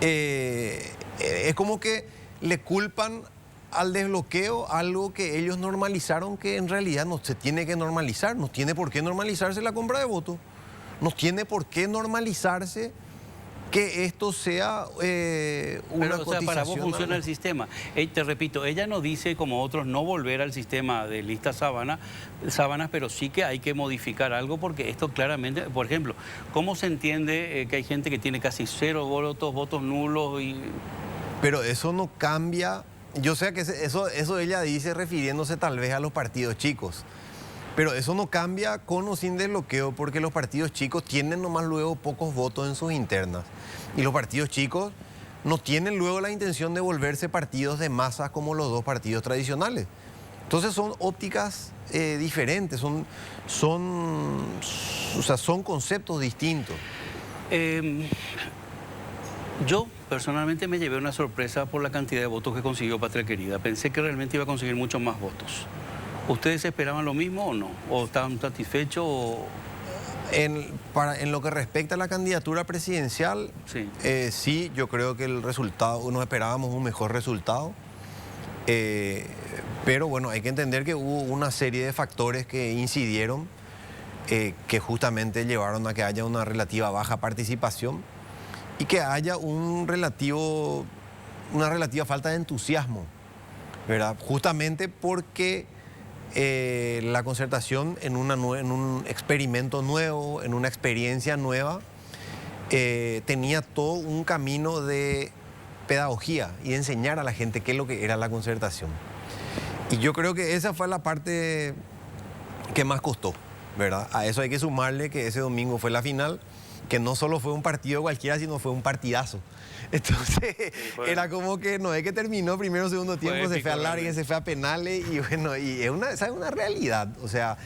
es como que le culpan al desbloqueo algo que ellos normalizaron que en realidad no se tiene que normalizar. No tiene por qué normalizarse la compra de votos. No tiene por qué normalizarse que esto sea una Pero, o sea, para vos cotización. funciona el sistema. Te repito, ella no dice, como otros, no volver al sistema de listas sábanas, pero sí que hay que modificar algo porque esto claramente, por ejemplo, ¿cómo se entiende que hay gente que tiene casi 0 votos, votos nulos y... Pero eso no cambia. Yo sé que eso ella dice refiriéndose tal vez a los partidos chicos. Pero eso no cambia con o sin desbloqueo porque los partidos chicos tienen nomás luego pocos votos en sus internas. Y los partidos chicos no tienen luego la intención de volverse partidos de masas como los dos partidos tradicionales. Entonces son ópticas diferentes, son conceptos distintos. Yo personalmente me llevé una sorpresa por la cantidad de votos que consiguió Patria Querida. Pensé que realmente iba a conseguir muchos más votos. ¿Ustedes esperaban lo mismo o no? ¿O estaban satisfechos? En lo que respecta a la candidatura presidencial, Sí. Sí, yo creo que el resultado, nos esperábamos un mejor resultado. Pero bueno, hay que entender que hubo una serie de factores que incidieron, que justamente llevaron a que haya una relativa baja participación y que haya una relativa falta de entusiasmo, ¿verdad? Justamente porque la concertación en un experimento nuevo, en una experiencia nueva, tenía todo un camino de pedagogía y de enseñar a la gente qué es lo que era la concertación. Y yo creo que esa fue la parte que más costó, ¿verdad? A eso hay que sumarle que ese domingo fue la final, que no solo fue un partido cualquiera, sino fue un partidazo. Entonces, era como que no es que terminó primero o segundo tiempo, se fue a largue, se fue a penales y bueno, y esa es una realidad. O sea,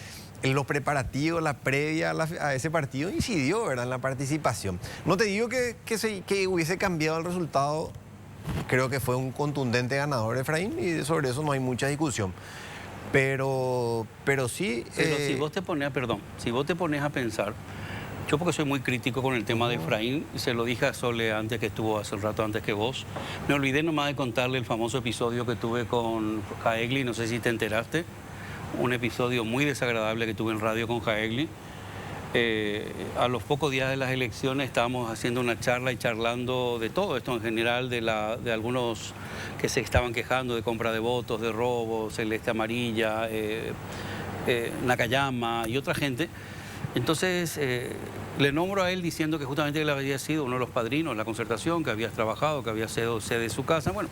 en los preparativos, la previa a ese partido incidió, ¿verdad?, en la participación. No te digo que hubiese cambiado el resultado, creo que fue un contundente ganador Efraín y sobre eso no hay mucha discusión. Pero sí... Pero si vos te pones a pensar, yo porque soy muy crítico con el tema de Efraín, se lo dije a Sole antes que estuvo hace un rato antes que vos, me olvidé nomás de contarle el famoso episodio que tuve con Jaegli, no sé si te enteraste, un episodio muy desagradable que tuve en radio con Jaegli. A los pocos días de las elecciones estábamos haciendo una charla y charlando de todo esto en general, de algunos que se estaban quejando de compra de votos, de robos, Celeste Amarilla, Nakayama y otra gente. Entonces le nombro a él diciendo que justamente él había sido uno de los padrinos de la concertación, que había trabajado, que había sido sede de su casa, bueno,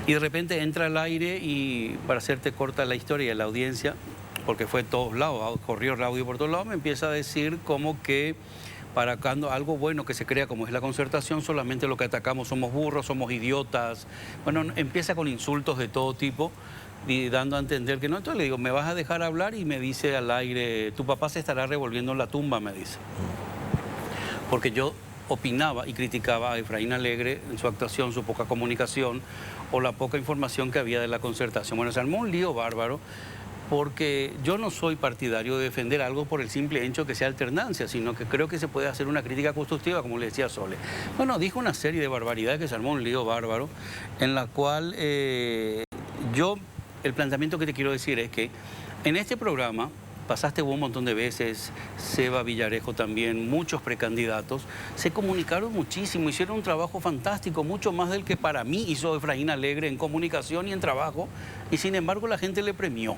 y de repente entra al aire y para hacerte corta la historia, la audiencia, porque fue de todos lados, corrió el audio por todos lados, me empieza a decir como que para cuando algo bueno que se crea como es la concertación, solamente lo que atacamos somos burros, somos idiotas, bueno, empieza con insultos de todo tipo, y dando a entender que no. Entonces le digo, ¿me vas a dejar hablar? Y me dice al aire, tu papá se estará revolviendo en la tumba, me dice. Porque yo opinaba y criticaba a Efraín Alegre en su actuación, su poca comunicación o la poca información que había de la concertación. Bueno, se armó un lío bárbaro porque yo no soy partidario de defender algo por el simple hecho que sea alternancia, sino que creo que se puede hacer una crítica constructiva, como le decía Sole. Bueno, dijo una serie de barbaridades que se armó un lío bárbaro, en la cual el planteamiento que te quiero decir es que en este programa pasaste un montón de veces, Seba Villarejo también, muchos precandidatos, se comunicaron muchísimo, hicieron un trabajo fantástico, mucho más del que para mí hizo Efraín Alegre en comunicación y en trabajo, y sin embargo la gente le premió.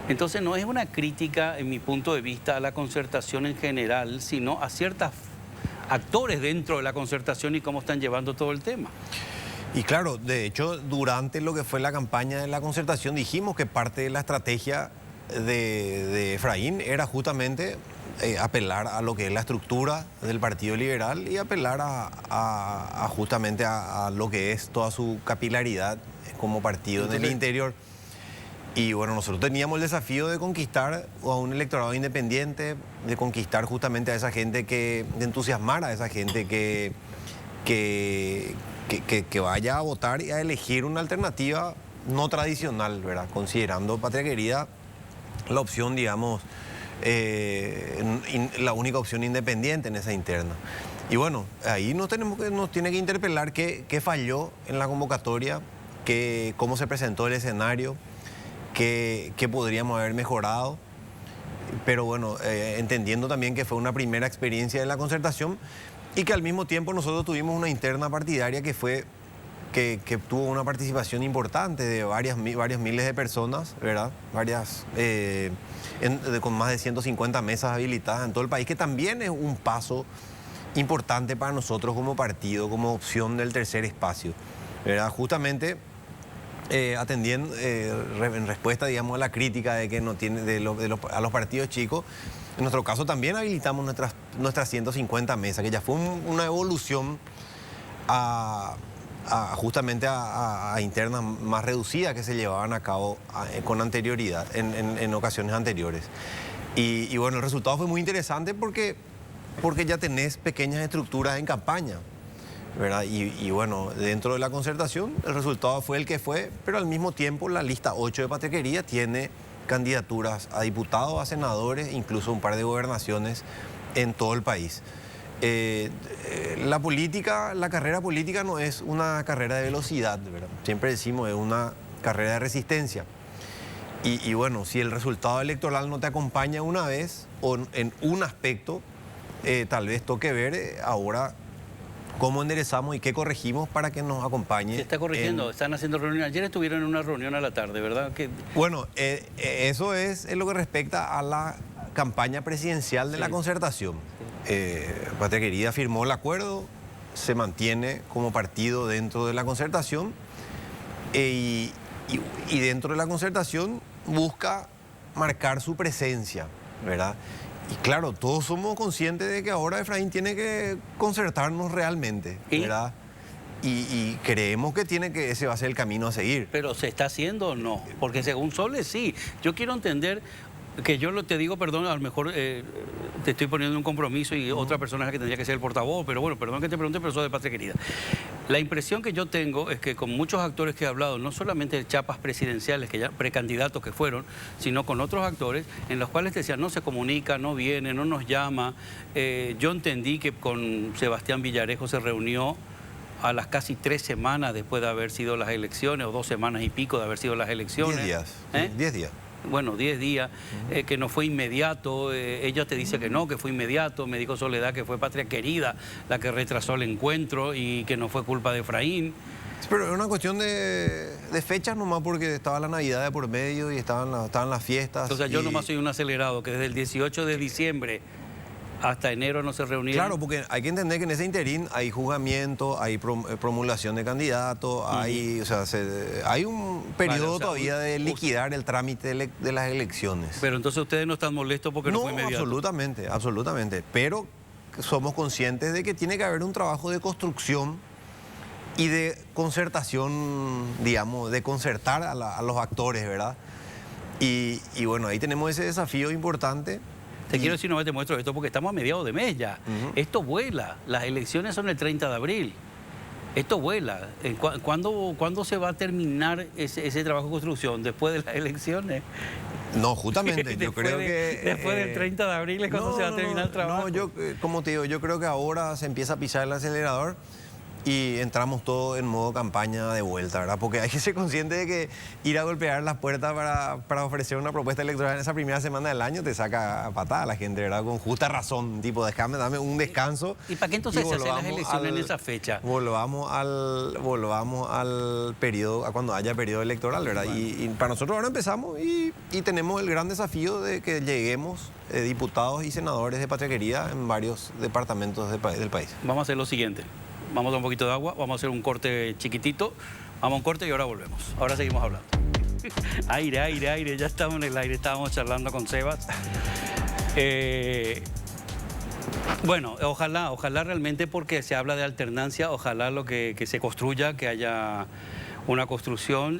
Entonces no es una crítica, en mi punto de vista, a la concertación en general, sino a ciertos actores dentro de la concertación y cómo están llevando todo el tema. Y claro, de hecho, durante lo que fue la campaña de la concertación dijimos que parte de la estrategia de Efraín era justamente apelar a lo que es la estructura del Partido Liberal y apelar justamente a lo que es toda su capilaridad como partido en el interior. Y bueno, nosotros teníamos el desafío de conquistar a un electorado independiente, de conquistar justamente a esa gente de entusiasmar a esa gente que vaya a votar y a elegir una alternativa no tradicional, ¿verdad? Considerando Patria Querida la opción, digamos, la única opción independiente en esa interna. Y bueno, ahí nos tiene que interpelar qué falló en la convocatoria, cómo se presentó el escenario, qué podríamos haber mejorado. Pero bueno, entendiendo también que fue una primera experiencia de la concertación y que al mismo tiempo nosotros tuvimos una interna partidaria que tuvo una participación importante de varios miles de personas, ¿verdad? Con más de 150 mesas habilitadas en todo el país, que también es un paso importante para nosotros como partido, como opción del tercer espacio, ¿verdad? Justamente atendiendo, en respuesta, digamos, a la crítica de que a los partidos chicos, en nuestro caso también habilitamos nuestras 150 mesas, que ya fue una evolución justamente a internas más reducidas que se llevaban a cabo con anterioridad, en ocasiones anteriores. Y bueno, el resultado fue muy interesante porque ya tenés pequeñas estructuras en campaña, ¿verdad? Y bueno, dentro de la concertación el resultado fue el que fue, pero al mismo tiempo la lista 8 de Patria Querida tiene candidaturas a diputados, a senadores, incluso un par de gobernaciones en todo el país. La carrera política no es una carrera de velocidad, ¿verdad? Siempre decimos, es una carrera de resistencia. Y bueno, si el resultado electoral no te acompaña una vez o en un aspecto, tal vez toque ver ahora cómo enderezamos y qué corregimos para que nos acompañe. Se está corrigiendo, están haciendo reuniones. Ayer estuvieron en una reunión a la tarde, ¿verdad? Bueno, eso es lo que respecta a la campaña presidencial de la concertación. Patria Querida firmó el acuerdo, se mantiene como partido dentro de la concertación y dentro de la concertación busca marcar su presencia, ¿verdad? Y claro, todos somos conscientes de que ahora Efraín tiene que concertarnos realmente, ¿verdad? Y creemos que ese va a ser el camino a seguir. ¿Pero se está haciendo o no? Porque según Sole, sí. Yo quiero entender que te digo, perdón, a lo mejor te estoy poniendo un compromiso y otra persona es la que tendría que ser el portavoz, pero bueno, perdón que te pregunte, pero soy de Patria Querida. La impresión que yo tengo es que con muchos actores que he hablado, no solamente de chapas presidenciales, que ya precandidatos que fueron, sino con otros actores en los cuales te decían, no se comunica, no viene, no nos llama. Yo entendí que con Sebastián Villarejo se reunió a las casi 3 semanas después de haber sido las elecciones, o 2 semanas y pico de haber sido las elecciones. 10 días. 10 días. Bueno, 10 días, que no fue inmediato, ella te dice que no, que fue inmediato, me dijo Soledad que fue Patria Querida la que retrasó el encuentro y que no fue culpa de Efraín. Pero es una cuestión de fechas nomás, porque estaba la Navidad de por medio y estaban las fiestas. O sea, yo nomás soy un acelerado, que desde el 18 de diciembre hasta enero no se reunieron. Claro, porque hay que entender que en ese interín hay juzgamiento, hay promulgación de candidatos, hay un periodo todavía de liquidar el trámite de las elecciones. Pero entonces ustedes no están molestos porque no fue inmediato. Absolutamente, absolutamente. Pero somos conscientes de que tiene que haber un trabajo de construcción y de concertación, digamos, de concertar a los actores, ¿verdad? Y bueno, ahí tenemos ese desafío importante. Te quiero decir, no te muestro esto porque estamos a mediados de mes ya. Esto vuela. Las elecciones son el 30 de abril. Esto vuela. ¿Cuándo se va a terminar ese trabajo de construcción? ¿Después de las elecciones? No, justamente, yo creo que... Después del 30 de abril es cuando se va a terminar el trabajo. No, yo, como te digo, yo creo que ahora se empieza a pisar el acelerador y entramos todos en modo campaña de vuelta, ¿verdad? Porque hay que ser consciente de que ir a golpear las puertas para ofrecer una propuesta electoral en esa primera semana del año te saca a patada a la gente, ¿verdad? Con justa razón, tipo, dame un descanso. ¿Y para qué entonces se hacen las elecciones en esa fecha? Volvamos al periodo, a cuando haya periodo electoral, ¿verdad? Bueno. Y para nosotros ahora empezamos y tenemos el gran desafío de que lleguemos diputados y senadores de Patria Querida en varios departamentos del país. Vamos a hacer lo siguiente. Vamos a dar un poquito de agua, vamos a hacer un corte chiquitito, vamos a un corte y ahora volvemos. Ahora seguimos hablando. Aire, ya estamos en el aire, estábamos charlando con Sebas. Bueno, ojalá realmente, porque se habla de alternancia, ojalá lo que se construya, que haya una construcción.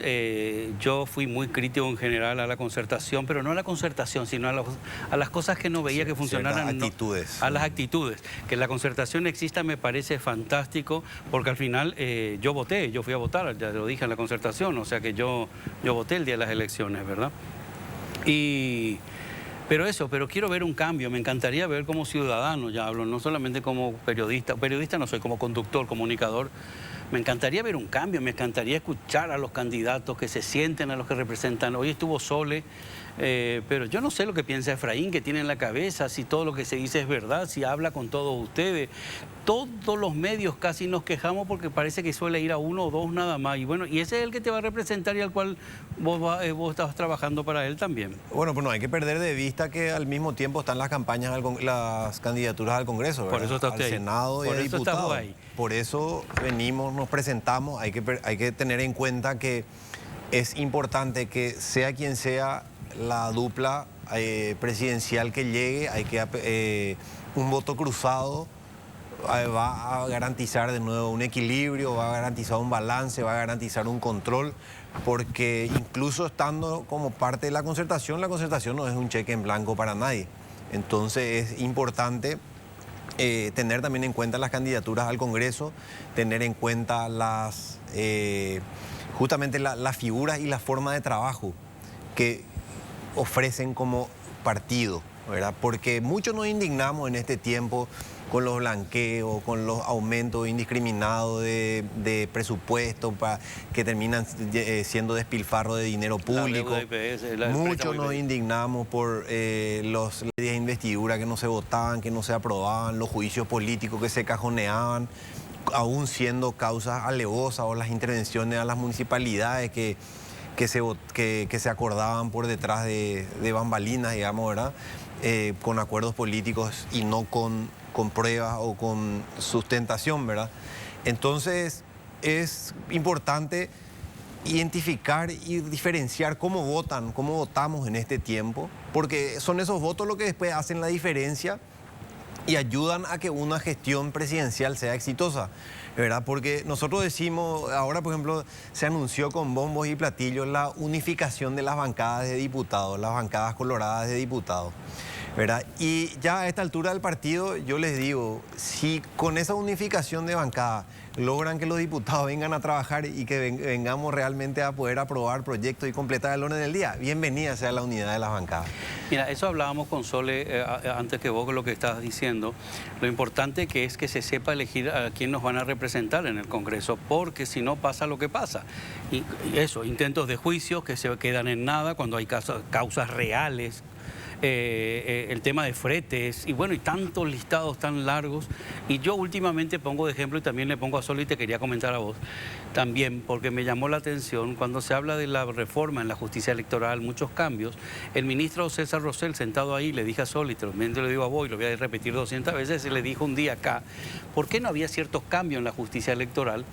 Yo fui muy crítico en general a la concertación, pero no a la concertación, sino a las cosas que no veía que funcionaran. Actitudes. A las actitudes. Que la concertación exista me parece fantástico, porque al final yo voté, yo fui a votar, ya lo dije en la concertación, o sea que yo voté el día de las elecciones, ¿verdad? Pero quiero ver un cambio, me encantaría ver como ciudadano, ya hablo, no solamente como periodista no soy, como conductor, comunicador. Me encantaría ver un cambio, me encantaría escuchar a los candidatos que se sienten, a los que representan. Hoy estuvo Sole, pero yo no sé lo que piensa Efraín, que tiene en la cabeza, si todo lo que se dice es verdad, si habla con todos ustedes. Todos los medios casi nos quejamos porque parece que suele ir a uno o dos nada más. Y bueno, y ese es el que te va a representar y al cual vos estabas trabajando para él también. Bueno, pues no hay que perder de vista que al mismo tiempo están las campañas, las candidaturas al Congreso, ¿verdad? Por eso está usted al Senado y a diputados. Por eso venimos, nos presentamos, hay que tener en cuenta que es importante que sea quien sea la dupla presidencial que llegue, hay que un voto cruzado va a garantizar de nuevo un equilibrio, va a garantizar un balance, va a garantizar un control, porque incluso estando como parte de la concertación no es un cheque en blanco para nadie. Entonces es importante tener también en cuenta las candidaturas al Congreso, tener en cuenta justamente las figuras y la forma de trabajo que ofrecen como partido, ¿verdad? Porque muchos nos indignamos en este tiempo con los blanqueos, con los aumentos indiscriminados de presupuesto que terminan siendo despilfarro de dinero público. Muchos nos indignamos por las leyes de investidura que no se votaban, que no se aprobaban, los juicios políticos que se cajoneaban, aún siendo causas alevosas, o las intervenciones a las municipalidades que se acordaban por detrás de bambalinas, digamos, ¿verdad? Con acuerdos políticos y no con pruebas o con sustentación, ¿verdad? Entonces es importante identificar y diferenciar cómo votamos en este tiempo, porque son esos votos los que después hacen la diferencia y ayudan a que una gestión presidencial sea exitosa, ¿verdad? Porque nosotros decimos, ahora por ejemplo, se anunció con bombos y platillos la unificación de las bancadas de diputados, las bancadas coloradas de diputados, ¿verdad? Y ya a esta altura del partido, yo les digo, si con esa unificación de bancada logran que los diputados vengan a trabajar y que vengamos realmente a poder aprobar proyectos y completar el orden del día, bienvenida sea la unidad de las bancadas. Mira, eso hablábamos con Sole antes que vos con lo que estabas diciendo. Lo importante que es que se sepa elegir a quién nos van a representar en el Congreso, porque si no pasa lo que pasa. Y eso, intentos de juicio que se quedan en nada cuando hay causas reales. El tema de fretes y bueno, y tantos listados tan largos. Y yo últimamente pongo de ejemplo, y también le pongo a Solo, y te quería comentar a vos también, porque me llamó la atención cuando se habla de la reforma en la justicia electoral, muchos cambios. El ministro César Rosell, sentado ahí, le dije a Solo, y también te lo digo a vos, y lo voy a repetir 200 veces, se le dijo un día acá, ¿por qué no había ciertos cambios en la justicia electoral?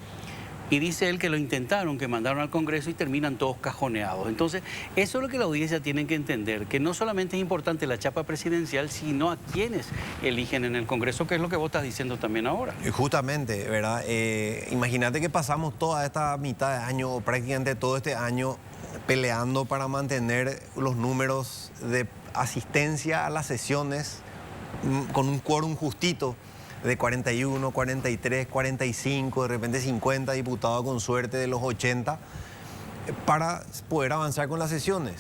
Y dice él que lo intentaron, que mandaron al Congreso y terminan todos cajoneados. Entonces, eso es lo que la audiencia tiene que entender, que no solamente es importante la chapa presidencial, sino a quienes eligen en el Congreso, que es lo que vos estás diciendo también ahora. Justamente, ¿verdad? Imagínate que pasamos toda esta mitad de año, o prácticamente todo este año, peleando para mantener los números de asistencia a las sesiones con un quórum justito. de 41, 43, 45, de repente 50 diputados con suerte de los 80, para poder avanzar con las sesiones.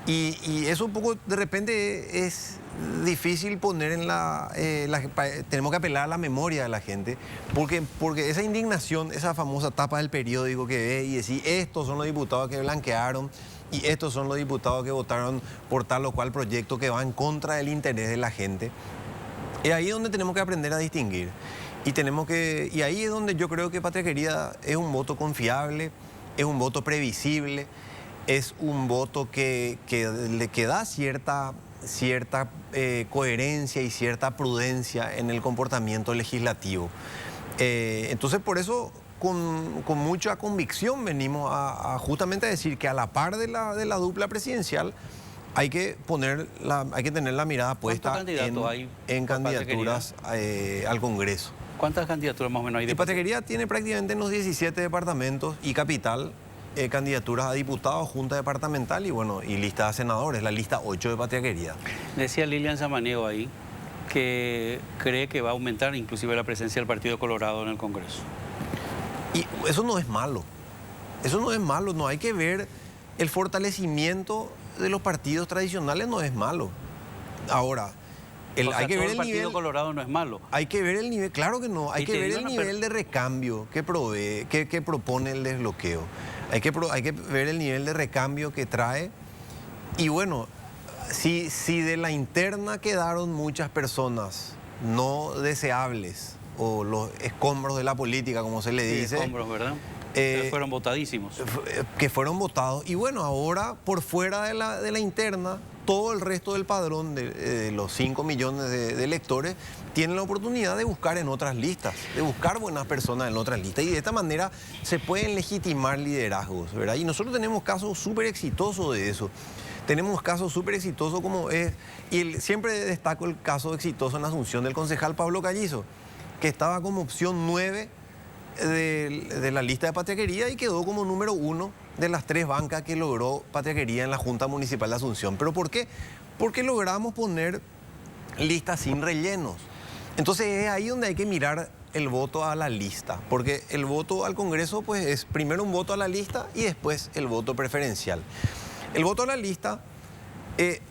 Y eso un poco de repente es difícil poner en tenemos que apelar a la memoria de la gente, porque esa indignación, esa famosa tapa del periódico que ve y decir, estos son los diputados que blanquearon y estos son los diputados que votaron por tal o cual proyecto que va en contra del interés de la gente. Es ahí donde tenemos que aprender a distinguir. Y ahí es donde yo creo que Patria Querida es un voto confiable, es un voto previsible, es un voto que da cierta coherencia y cierta prudencia en el comportamiento legislativo. Entonces, por eso, con mucha convicción venimos justamente a decir que a la par de la dupla presidencial hay que tener la mirada puesta en candidaturas al Congreso. ¿Cuántas candidaturas más o menos hay? Y Patria Querida tiene prácticamente en los 17 departamentos y capital candidaturas a diputados, junta departamental y lista de senadores, la lista 8 de Patria Querida. Decía Lilian Samaniego ahí que cree que va a aumentar inclusive la presencia del Partido Colorado en el Congreso. Y eso no es malo, no hay que ver el fortalecimiento de los partidos tradicionales, no es malo. Ahora, hay que ver el Partido nivel, Colorado no es malo. Hay que ver el nivel, claro que no, hay que ver el nivel de recambio que propone el desbloqueo. Hay que ver el nivel de recambio que trae. Y bueno, si de la interna quedaron muchas personas no deseables, o los escombros de la política, como se le dice. Escombros, ¿verdad? Pero fueron votadísimos. Que fueron votados. Y bueno, ahora por fuera de la interna, todo el resto del padrón de los 5 millones de electores tienen la oportunidad de buscar en otras listas, de buscar buenas personas en otras listas. Y de esta manera se pueden legitimar liderazgos, ¿verdad? Y nosotros tenemos casos súper exitosos de eso. Tenemos casos súper exitosos como es, siempre destaco el caso exitoso en Asunción del concejal Pablo Callizo, que estaba como opción 9 de la lista de Patria Querida y quedó como número 1 de las 3 bancas que logró Patria Querida en la Junta Municipal de Asunción. ¿Pero por qué? Porque logramos poner listas sin rellenos. Entonces es ahí donde hay que mirar el voto a la lista, porque el voto al Congreso pues es primero un voto a la lista y después el voto preferencial. El voto a la lista te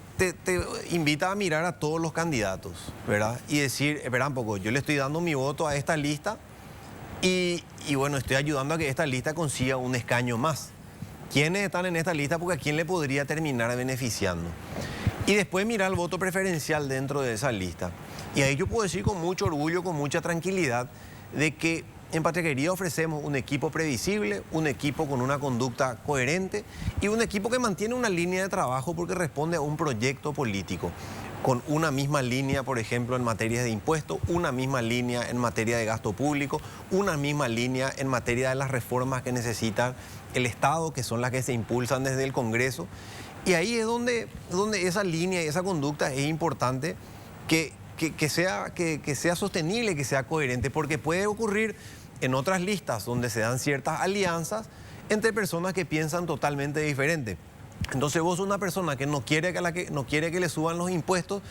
invita a mirar a todos los candidatos, ¿verdad? Y decir, espera un poco, yo le estoy dando mi voto a esta lista y bueno, estoy ayudando a que esta lista consiga un escaño más. ¿Quiénes están en esta lista? Porque a quién le podría terminar beneficiando. Y después mirar el voto preferencial dentro de esa lista. Y ahí yo puedo decir con mucho orgullo, con mucha tranquilidad, de que en Patria Querida ofrecemos un equipo previsible, un equipo con una conducta coherente y un equipo que mantiene una línea de trabajo porque responde a un proyecto político, con una misma línea, por ejemplo, en materia de impuestos, una misma línea en materia de gasto público, una misma línea en materia de las reformas que necesita el Estado, que son las que se impulsan desde el Congreso. Y ahí es donde esa línea y esa conducta es importante que sea sostenible, que sea coherente, porque puede ocurrir en otras listas donde se dan ciertas alianzas entre personas que piensan totalmente diferente. Entonces vos sos una persona que no quiere que le suban los impuestos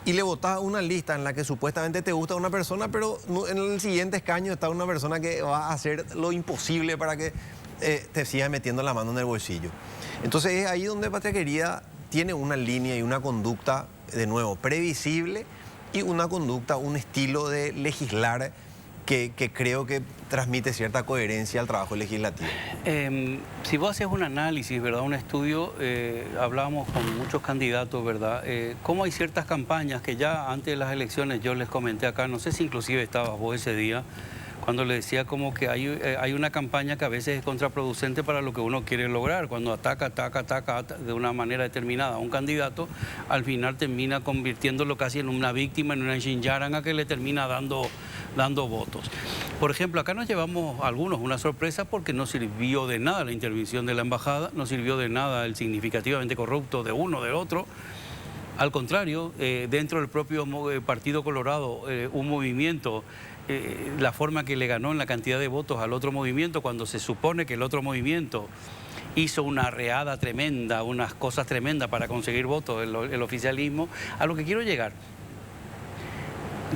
y le votás una lista en la que supuestamente te gusta una persona, pero en el siguiente escaño está una persona que va a hacer lo imposible para que te sigas metiendo la mano en el bolsillo. Entonces es ahí donde Patria Querida tiene una línea y una conducta, de nuevo, previsible, y una conducta, un estilo de legislar que creo que transmite cierta coherencia al trabajo legislativo. Si vos haces un análisis, ¿verdad? Un estudio, hablábamos con muchos candidatos, ¿verdad? Cómo hay ciertas campañas que ya antes de las elecciones yo les comenté acá, no sé si inclusive estabas vos ese día, cuando le decía como que hay una campaña que a veces es contraproducente para lo que uno quiere lograr. Cuando ataca de una manera determinada a un candidato, al final termina convirtiéndolo casi en una víctima, en una xinyaranga que le termina dando votos. Por ejemplo, acá nos llevamos algunos una sorpresa porque no sirvió de nada la intervención de la embajada, no sirvió de nada el significativamente corrupto de uno, del otro. Al contrario, dentro del propio Partido Colorado, un movimiento, la forma que le ganó en la cantidad de votos al otro movimiento, cuando se supone que el otro movimiento hizo una arreada tremenda, unas cosas tremendas para conseguir votos, el oficialismo. A lo que quiero llegar,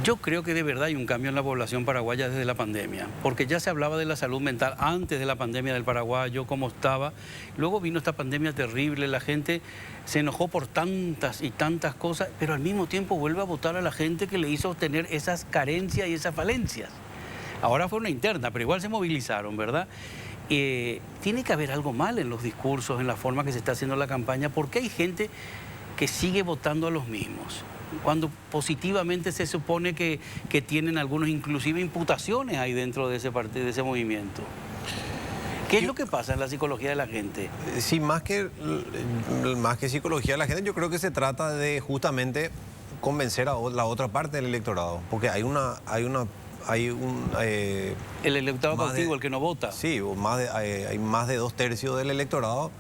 Yo creo que de verdad hay un cambio en la población paraguaya desde la pandemia, porque ya se hablaba de la salud mental antes de la pandemia del paraguayo, cómo estaba. Luego vino esta pandemia terrible, la gente se enojó por tantas y tantas cosas, pero al mismo tiempo vuelve a votar a la gente que le hizo tener esas carencias y esas falencias. Ahora fue una interna, pero igual se movilizaron, ¿verdad? Tiene que haber algo mal en los discursos, en la forma que se está haciendo la campaña, porque hay gente que sigue votando a los mismos, cuando positivamente se supone que tienen algunos inclusive imputaciones ahí dentro de ese partido, de ese movimiento. ¿Qué es lo que pasa en la psicología de la gente? Sí, más que psicología de la gente, yo creo que se trata de justamente convencer a la otra parte del electorado, porque hay un El electorado cautivo, el que no vota. Sí, hay más de 2/3 del electorado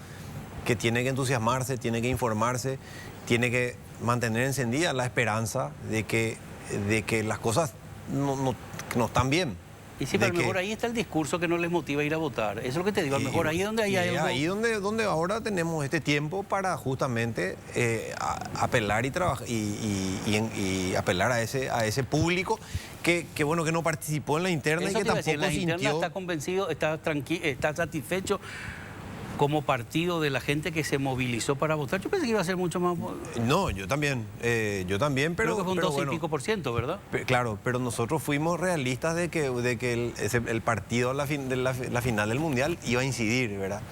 que tiene que entusiasmarse, tiene que informarse, tiene que mantener encendida la esperanza de que las cosas no están bien. Y sí, pero a lo mejor ahí está el discurso que no les motiva a ir a votar. Eso es lo que te digo, a lo mejor ahí es donde hay algo. Ahí donde ahora tenemos este tiempo para justamente apelar y trabajar y apelar a ese público que bueno, que no participó en la interna. Eso y que tampoco en la interna está convencido, está satisfecho como partido de la gente que se movilizó para votar. Yo pensé que iba a ser mucho más. No, yo también, pero... Creo que fue un 12 y pico %, ¿verdad? Claro, pero nosotros fuimos realistas de que el partido de la final del Mundial iba a incidir, ¿verdad?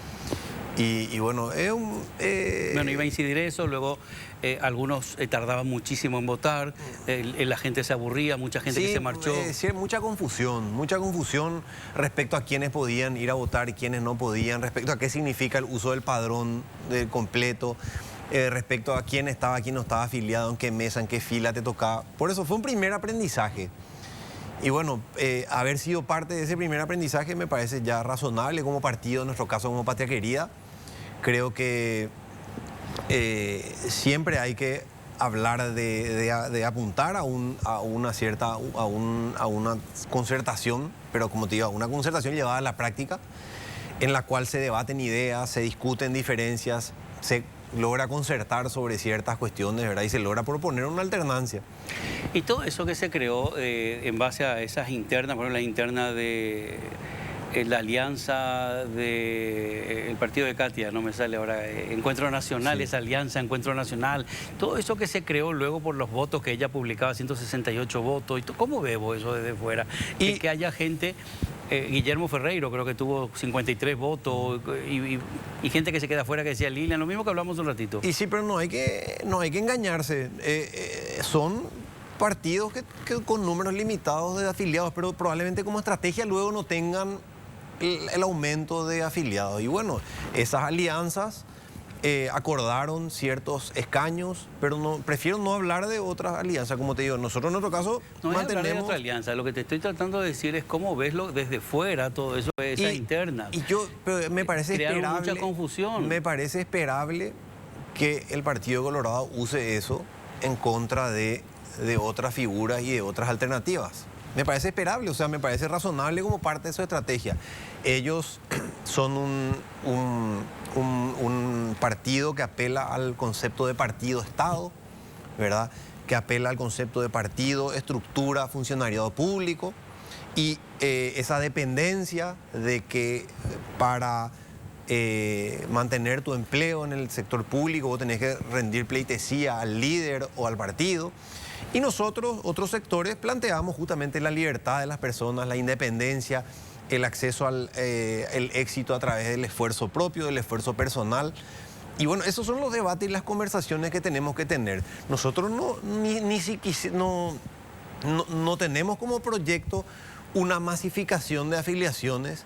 Y bueno, Bueno, iba a incidir eso, luego algunos tardaban muchísimo en votar, la gente se aburría, mucha gente que se marchó. Sí, mucha confusión respecto a quiénes podían ir a votar y quiénes no podían, respecto a qué significa el uso del padrón completo, respecto a quién estaba, quién no estaba afiliado, en qué mesa, en qué fila te tocaba. Por eso fue un primer aprendizaje. Y bueno, haber sido parte de ese primer aprendizaje me parece ya razonable como partido, en nuestro caso como Patria Querida. Creo que siempre hay que hablar de apuntar a una concertación, pero como te digo, una concertación llevada a la práctica, en la cual se debaten ideas, se discuten diferencias, se logra concertar sobre ciertas cuestiones, ¿verdad? Y se logra proponer una alternancia. Y todo eso que se creó en base a esas internas, por ejemplo, la interna de la alianza del partido de Katia, no me sale ahora, Encuentro Nacional, sí. Esa alianza, Encuentro Nacional, todo eso que se creó luego por los votos que ella publicaba, 168 votos, ¿cómo veo eso desde fuera? Y que haya gente... Guillermo Ferreiro creo que tuvo 53 votos y gente que se queda afuera que decía Lilian, lo mismo que hablamos un ratito. Y sí, pero no hay que engañarse. Son partidos que con números limitados de afiliados, pero probablemente como estrategia luego no tengan el aumento de afiliados. Y bueno, esas alianzas acordaron ciertos escaños, pero prefiero no hablar de otras alianzas. Como te digo, nosotros en nuestro caso no mantenemos... No es hablar de otra alianza, lo que te estoy tratando de decir es cómo veslo desde fuera todo eso, esa interna. Pero me parece esperable... mucha confusión. Me parece esperable que el Partido Colorado use eso en contra de otras figuras y de otras alternativas. Me parece esperable, o sea, me parece razonable como parte de su estrategia. Ellos son un partido que apela al concepto de partido-estado, ¿verdad? Que apela al concepto de partido, estructura, funcionariado público y esa dependencia de que para mantener tu empleo en el sector público vos tenés que rendir pleitesía al líder o al partido. Y nosotros, otros sectores, planteamos justamente la libertad de las personas, la independencia, el acceso al el éxito a través del esfuerzo propio, del esfuerzo personal. Y bueno, esos son los debates y las conversaciones que tenemos que tener. Nosotros no tenemos como proyecto una masificación de afiliaciones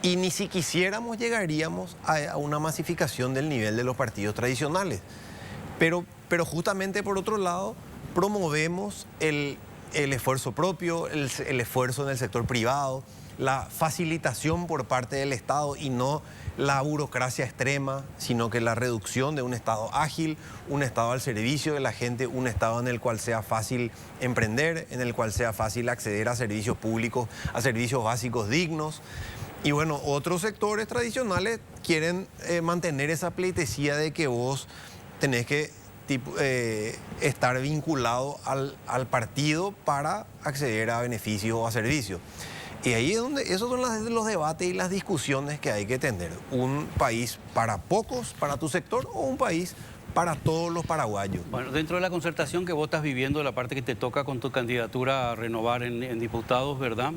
y ni si quisiéramos llegaríamos a una masificación del nivel de los partidos tradicionales. Pero justamente por otro lado, promovemos el esfuerzo propio, el esfuerzo en el sector privado, la facilitación por parte del Estado y no la burocracia extrema, sino que la reducción de un Estado ágil, un Estado al servicio de la gente, un Estado en el cual sea fácil emprender, en el cual sea fácil acceder a servicios públicos, a servicios básicos dignos. Y bueno, otros sectores tradicionales quieren mantener esa pleitesía de que vos tenés que estar vinculado al partido para acceder a beneficios o a servicios. Y ahí es donde esos son los debates y las discusiones que hay que tener. Un país para pocos, para tu sector, o un país para todos los paraguayos. Bueno, dentro de la concertación que vos estás viviendo, la parte que te toca con tu candidatura a renovar en diputados, ¿verdad?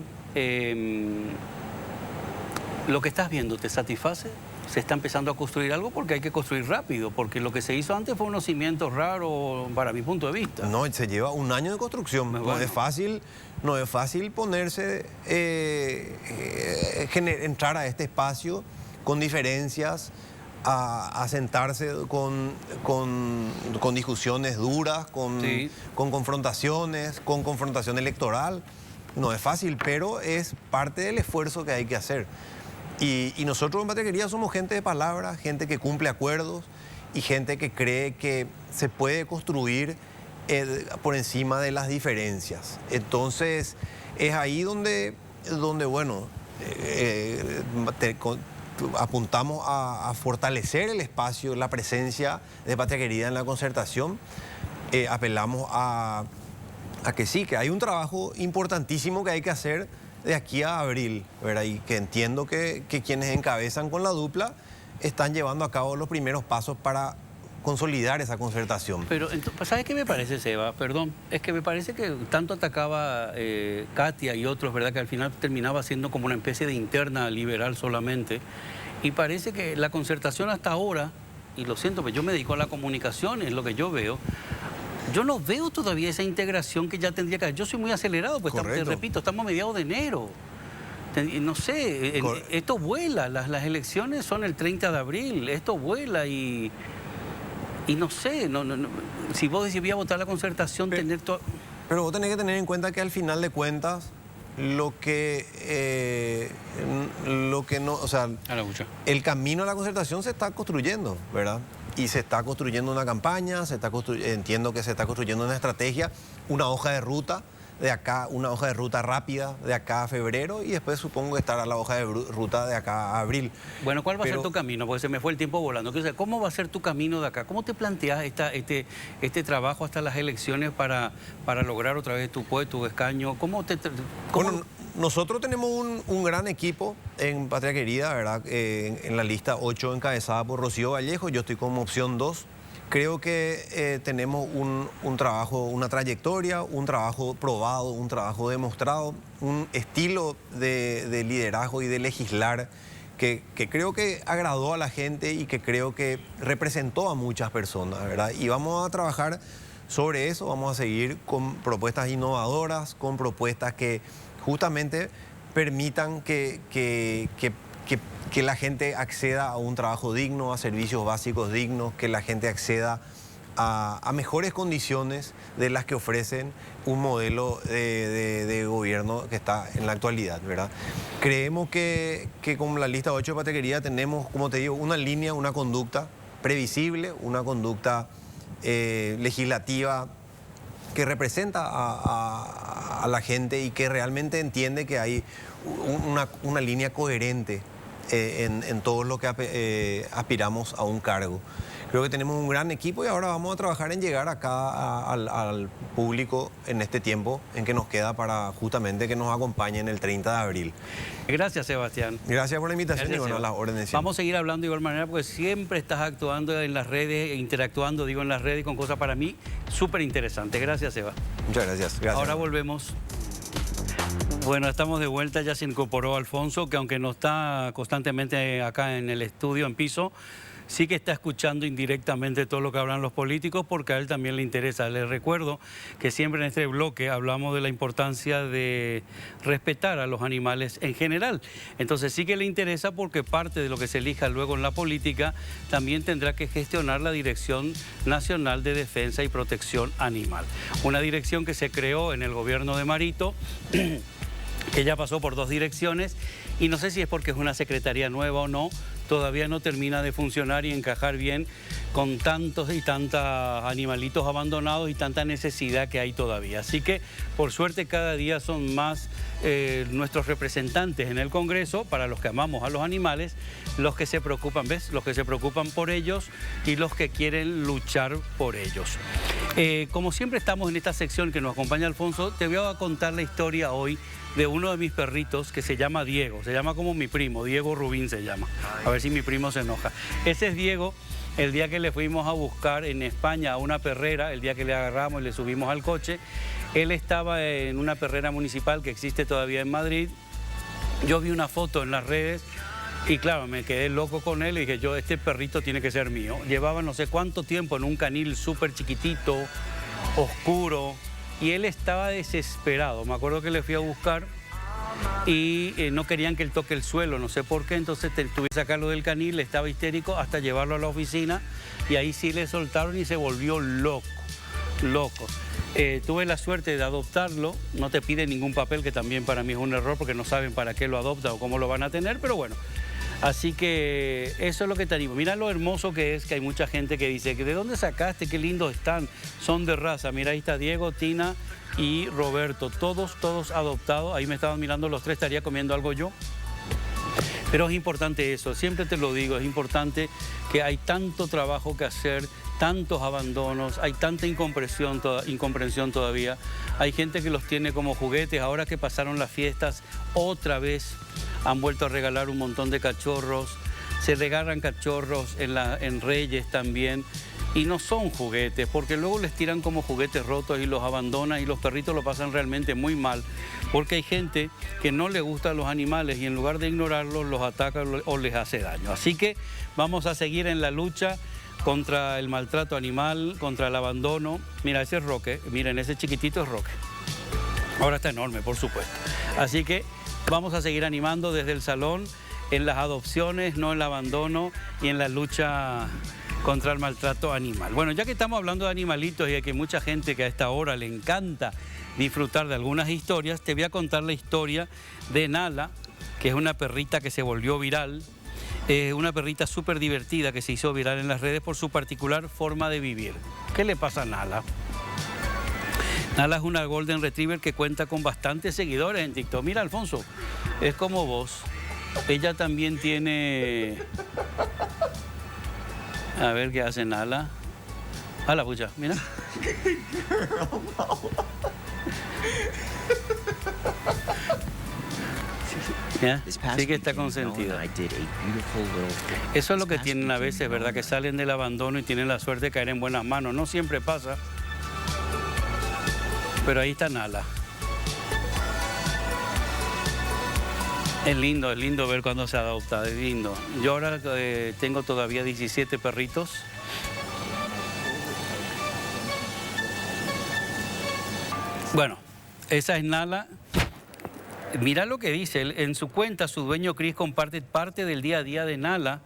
Lo que estás viendo, ¿te satisface? ¿Se está empezando a construir algo? Porque hay que construir rápido, porque lo que se hizo antes fue unos cimientos raros para mi punto de vista. No, se lleva un año de construcción. Bueno. No es fácil ponerse, entrar a este espacio con diferencias, a sentarse con discusiones duras, Sí. con confrontación electoral. No es fácil, pero es parte del esfuerzo que hay que hacer. Y nosotros en Patria Querida somos gente de palabra, gente que cumple acuerdos y gente que cree que se puede construir por encima de las diferencias. Entonces, es ahí donde bueno, apuntamos a fortalecer el espacio, la presencia de Patria Querida en la concertación. Apelamos a que sí, que hay un trabajo importantísimo que hay que hacer de aquí a abril, ¿verdad? Y que entiendo que quienes encabezan con la dupla están llevando a cabo los primeros pasos para consolidar esa concertación. Pero, ¿sabes qué me parece, Seba? Perdón, es que me parece que tanto atacaba Katia y otros, ¿verdad? Que al final terminaba siendo como una especie de interna liberal solamente. Y parece que la concertación hasta ahora, y lo siento, pero yo me dedico a la comunicación, es lo que yo veo. Yo no veo todavía esa integración que ya tendría que haber. Yo soy muy acelerado, pues te repito, estamos a mediados de enero. No sé, esto vuela, las elecciones son el 30 de abril, esto vuela y no sé, si vos decís voy a votar la concertación, tener todo... Pero vos tenés que tener en cuenta que al final de cuentas, lo que no, o sea, el camino a la concertación se está construyendo, ¿verdad? Y se está construyendo una campaña, entiendo que se está construyendo una estrategia, una hoja de ruta de acá, una hoja de ruta rápida de acá a febrero, y después supongo que estará la hoja de ruta de acá a abril. Bueno, ¿cuál va a ser tu camino? Porque se me fue el tiempo volando. ¿Cómo va a ser tu camino de acá? ¿Cómo te planteas este trabajo hasta las elecciones para lograr otra vez tu puesto, tu escaño? Bueno, nosotros tenemos un gran equipo en Patria Querida, ¿verdad? En la lista 8 encabezada por Rocío Vallejo, yo estoy como opción 2. Creo que tenemos un trabajo, una trayectoria, un trabajo probado, un trabajo demostrado, un estilo de liderazgo y de legislar que creo que agradó a la gente y que creo que representó a muchas personas, ¿verdad? Y vamos a trabajar sobre eso, vamos a seguir con propuestas innovadoras, con propuestas que justamente permitan que la gente acceda a un trabajo digno, a servicios básicos dignos, que la gente acceda a mejores condiciones de las que ofrecen un modelo de gobierno que está en la actualidad, ¿verdad? Creemos que con la lista 8 de Patria Querida tenemos, como te digo, una línea, una conducta previsible, una conducta legislativa que representa a la gente y que realmente entiende que hay una línea coherente en todo lo que aspiramos a un cargo. Creo que tenemos un gran equipo y ahora vamos a trabajar en llegar acá al público en este tiempo en que nos queda para justamente que nos acompañen el 30 de abril. Gracias, Sebastián. Gracias por la invitación. Gracias, y bueno, Seba. las órdenes. Vamos a seguir hablando de igual manera porque siempre estás actuando en las redes, interactuando, en las redes con cosas para mí súper interesantes. Gracias, Seba. Muchas gracias. Ahora volvemos. Bueno, estamos de vuelta, ya se incorporó Alfonso, que aunque no está constantemente acá en el estudio, en piso, sí que está escuchando indirectamente todo lo que hablan los políticos porque a él también le interesa. Les recuerdo que siempre en este bloque hablamos de la importancia de respetar a los animales en general. Entonces sí que le interesa porque parte de lo que se elija luego en la política también tendrá que gestionar la Dirección Nacional de Defensa y Protección Animal. Una dirección que se creó en el gobierno de Marito que ya pasó por 2 direcciones y no sé si es porque es una secretaría nueva o no, todavía no termina de funcionar y encajar bien con tantos y tantos animalitos abandonados y tanta necesidad que hay todavía. Así que, por suerte, cada día son más nuestros representantes en el Congreso, para los que amamos a los animales, los que se preocupan, ¿ves? Los que se preocupan por ellos y los que quieren luchar por ellos. Como siempre estamos en esta sección que nos acompaña Alfonso, te voy a contar la historia hoy de uno de mis perritos que se llama Diego. Se llama como mi primo, Diego Rubín se llama. A ver si mi primo se enoja. Ese es Diego. El día que le fuimos a buscar en España a una perrera, el día que le agarramos y le subimos al coche, él estaba en una perrera municipal que existe todavía en Madrid. Yo vi una foto en las redes y claro, me quedé loco con él y dije, este perrito tiene que ser mío. Llevaba no sé cuánto tiempo en un canil súper chiquitito, oscuro, y él estaba desesperado. Me acuerdo que le fui a buscar y no querían que él toque el suelo, no sé por qué, entonces tuve que sacarlo del canil, estaba histérico, hasta llevarlo a la oficina y ahí sí le soltaron y se volvió loco. Tuve la suerte de adoptarlo, no te piden ningún papel, que también para mí es un error porque no saben para qué lo adoptan o cómo lo van a tener, pero bueno. Así que eso es lo que te animo. Mira lo hermoso que es, que hay mucha gente que dice, ¿de dónde sacaste? Qué lindos están, son de raza. Mira, ahí está Diego, Tina y Roberto, todos adoptados. Ahí me estaban mirando los 3, estaría comiendo algo yo. Pero es importante eso, siempre te lo digo, es importante que hay tanto trabajo que hacer, tantos abandonos, hay tanta incomprensión todavía. Hay gente que los tiene como juguetes, ahora que pasaron las fiestas, otra vez han vuelto a regalar un montón de cachorros, se regalan cachorros en Reyes también. Y no son juguetes, porque luego les tiran como juguetes rotos y los abandonan y los perritos lo pasan realmente muy mal, porque hay gente que no le gustan los animales y en lugar de ignorarlos los ataca o les hace daño. Así que vamos a seguir en la lucha contra el maltrato animal, contra el abandono. Mira, ese es Roque, miren, ese chiquitito es Roque. Ahora está enorme, por supuesto. Así que vamos a seguir animando desde el salón en las adopciones, no en el abandono y en la lucha contra el maltrato animal. Bueno, ya que estamos hablando de animalitos y de que mucha gente que a esta hora le encanta disfrutar de algunas historias, te voy a contar la historia de Nala, que es una perrita que se volvió viral, una perrita súper divertida que se hizo viral en las redes por su particular forma de vivir. ¿Qué le pasa a Nala? Nala es una Golden Retriever que cuenta con bastantes seguidores en TikTok. Mira, Alfonso, es como vos. Ella también tiene... A ver qué hace Nala. A la pucha, mira. ¿Ya? Sí que está consentida. Eso es lo que tienen a veces, ¿verdad? Que salen del abandono y tienen la suerte de caer en buenas manos. No siempre pasa. Pero ahí está Nala. Es lindo ver cuando se adopta, es lindo. Yo ahora tengo todavía 17 perritos. Bueno, esa es Nala. Mira lo que dice, en su cuenta su dueño Chris comparte parte del día a día de Nala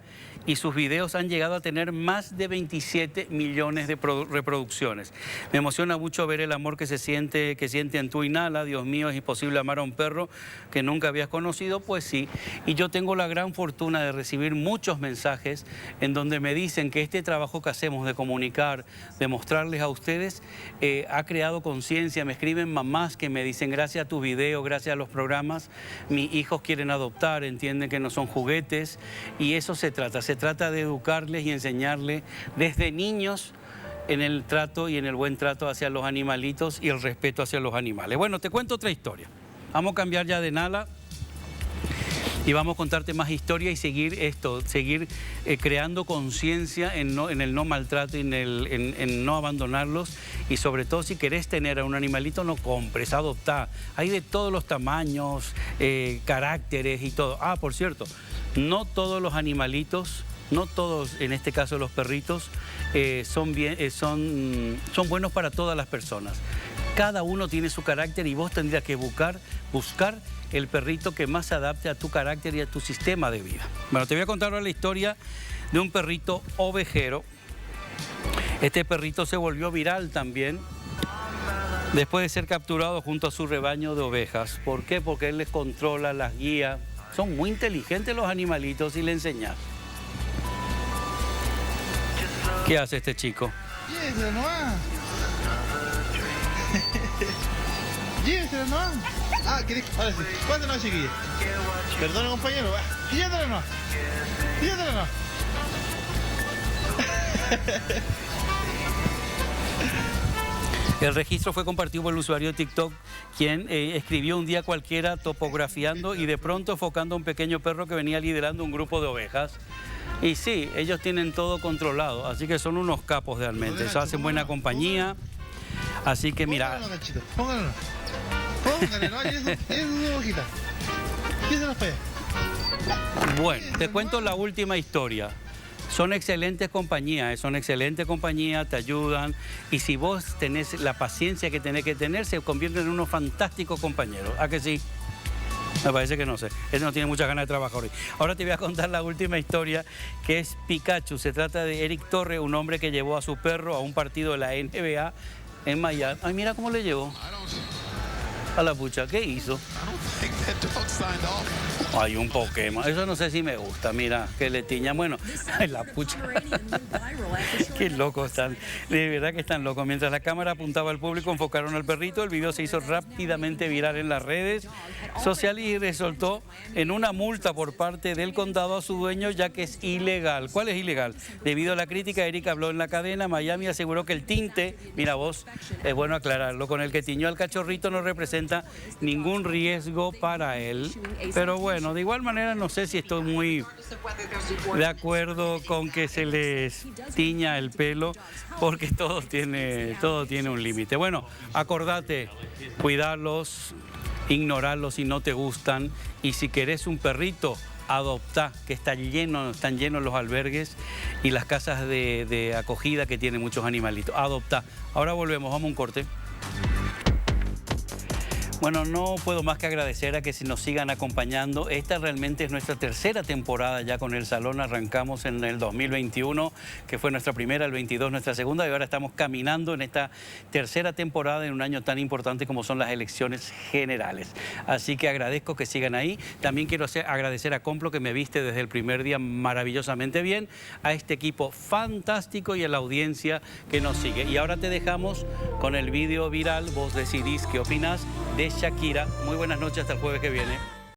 y sus videos han llegado a tener más de 27 millones de reproducciones. Me emociona mucho ver el amor que sienten tú y Nala. Dios mío, ¿es imposible amar a un perro que nunca habías conocido? Pues sí, y yo tengo la gran fortuna de recibir muchos mensajes en donde me dicen que este trabajo que hacemos de comunicar, de mostrarles a ustedes, ha creado conciencia. Me escriben mamás que me dicen, gracias a tus videos, gracias a los programas, mis hijos quieren adoptar, entienden que no son juguetes, y eso se trata de educarles y enseñarles desde niños en el trato y en el buen trato hacia los animalitos y el respeto hacia los animales. Bueno, te cuento otra historia. Vamos a cambiar ya de Nala y vamos a contarte más historia y seguir creando conciencia en el no maltrato y en no abandonarlos. Y sobre todo, si querés tener a un animalito, no compres, adoptá. Hay de todos los tamaños, caracteres y todo. Ah, por cierto, no todos los animalitos, no todos, en este caso los perritos, son buenos para todas las personas. Cada uno tiene su carácter y vos tendrías que buscar el perrito que más se adapte a tu carácter y a tu sistema de vida. Bueno, te voy a contar ahora la historia de un perrito ovejero. Este perrito se volvió viral también Después de ser capturado junto a su rebaño de ovejas. ¿Por qué? Porque él les controla, las guía. Son muy inteligentes los animalitos y le enseñan. ¿Qué hace este chico? Llévesela nomás. Llévesela nomás. Ah, ¿querés? Ahora sí. ¿Cuánto no, chiquilla? Perdona, compañero. Llévesela nomás. Llévesela nomás. El registro fue compartido por el usuario de TikTok, quien escribió un día cualquiera topografiando y de pronto enfocando a un pequeño perro que venía liderando un grupo de ovejas. Y sí, ellos tienen todo controlado, así que son unos capos realmente. Eso hacen buena compañía. Así que mira... Póngalo, póngale, no, y eso es una hojita. Y eso no fue. Bueno, te cuento la última historia. Son excelentes compañías, te ayudan y si vos tenés la paciencia que tenés que tener, se convierten en unos fantásticos compañeros. ¿A que sí? Me parece que no sé. Él no tiene muchas ganas de trabajar hoy. Ahora te voy a contar la última historia, que es Pikachu. Se trata de Eric Torres, un hombre que llevó a su perro a un partido de la NBA en Miami. Ay, mira cómo le llevó. A la pucha, ¿qué hizo? Hay un Pokémon, eso no sé si me gusta, mira, que le tiñan, bueno, ay, la pucha, qué locos están, de verdad que están locos. Mientras la cámara apuntaba al público, enfocaron al perrito, el video se hizo rápidamente viral en las redes sociales y resultó en una multa por parte del condado a su dueño, ya que es ilegal. ¿Cuál es ilegal? Debido a la crítica, Eric habló en la cadena, Miami aseguró que el tinte, mira vos, es bueno aclararlo, con el que tiñó al cachorrito no representa ningún riesgo para él, pero bueno, de igual manera no sé si estoy muy de acuerdo con que se les tiña el pelo, porque todo tiene un límite. Bueno, acordate, cuidarlos, ignorarlos si no te gustan, y si querés un perrito, adoptá, que están llenos los albergues y las casas de acogida que tienen muchos animalitos. Adoptá. Ahora volvemos, vamos a un corte. Bueno, no puedo más que agradecer a que nos sigan acompañando. Esta realmente es nuestra tercera temporada ya con El Salón. Arrancamos en el 2021, que fue nuestra primera, el 22 nuestra segunda, y ahora estamos caminando en esta tercera temporada en un año tan importante como son las elecciones generales. Así que agradezco que sigan ahí. También quiero agradecer a Complo, que me viste desde el primer día maravillosamente bien, a este equipo fantástico y a la audiencia que nos sigue. Y ahora te dejamos con el vídeo viral, vos decidís qué opinás, de Shakira. Muy buenas noches, hasta el jueves que viene.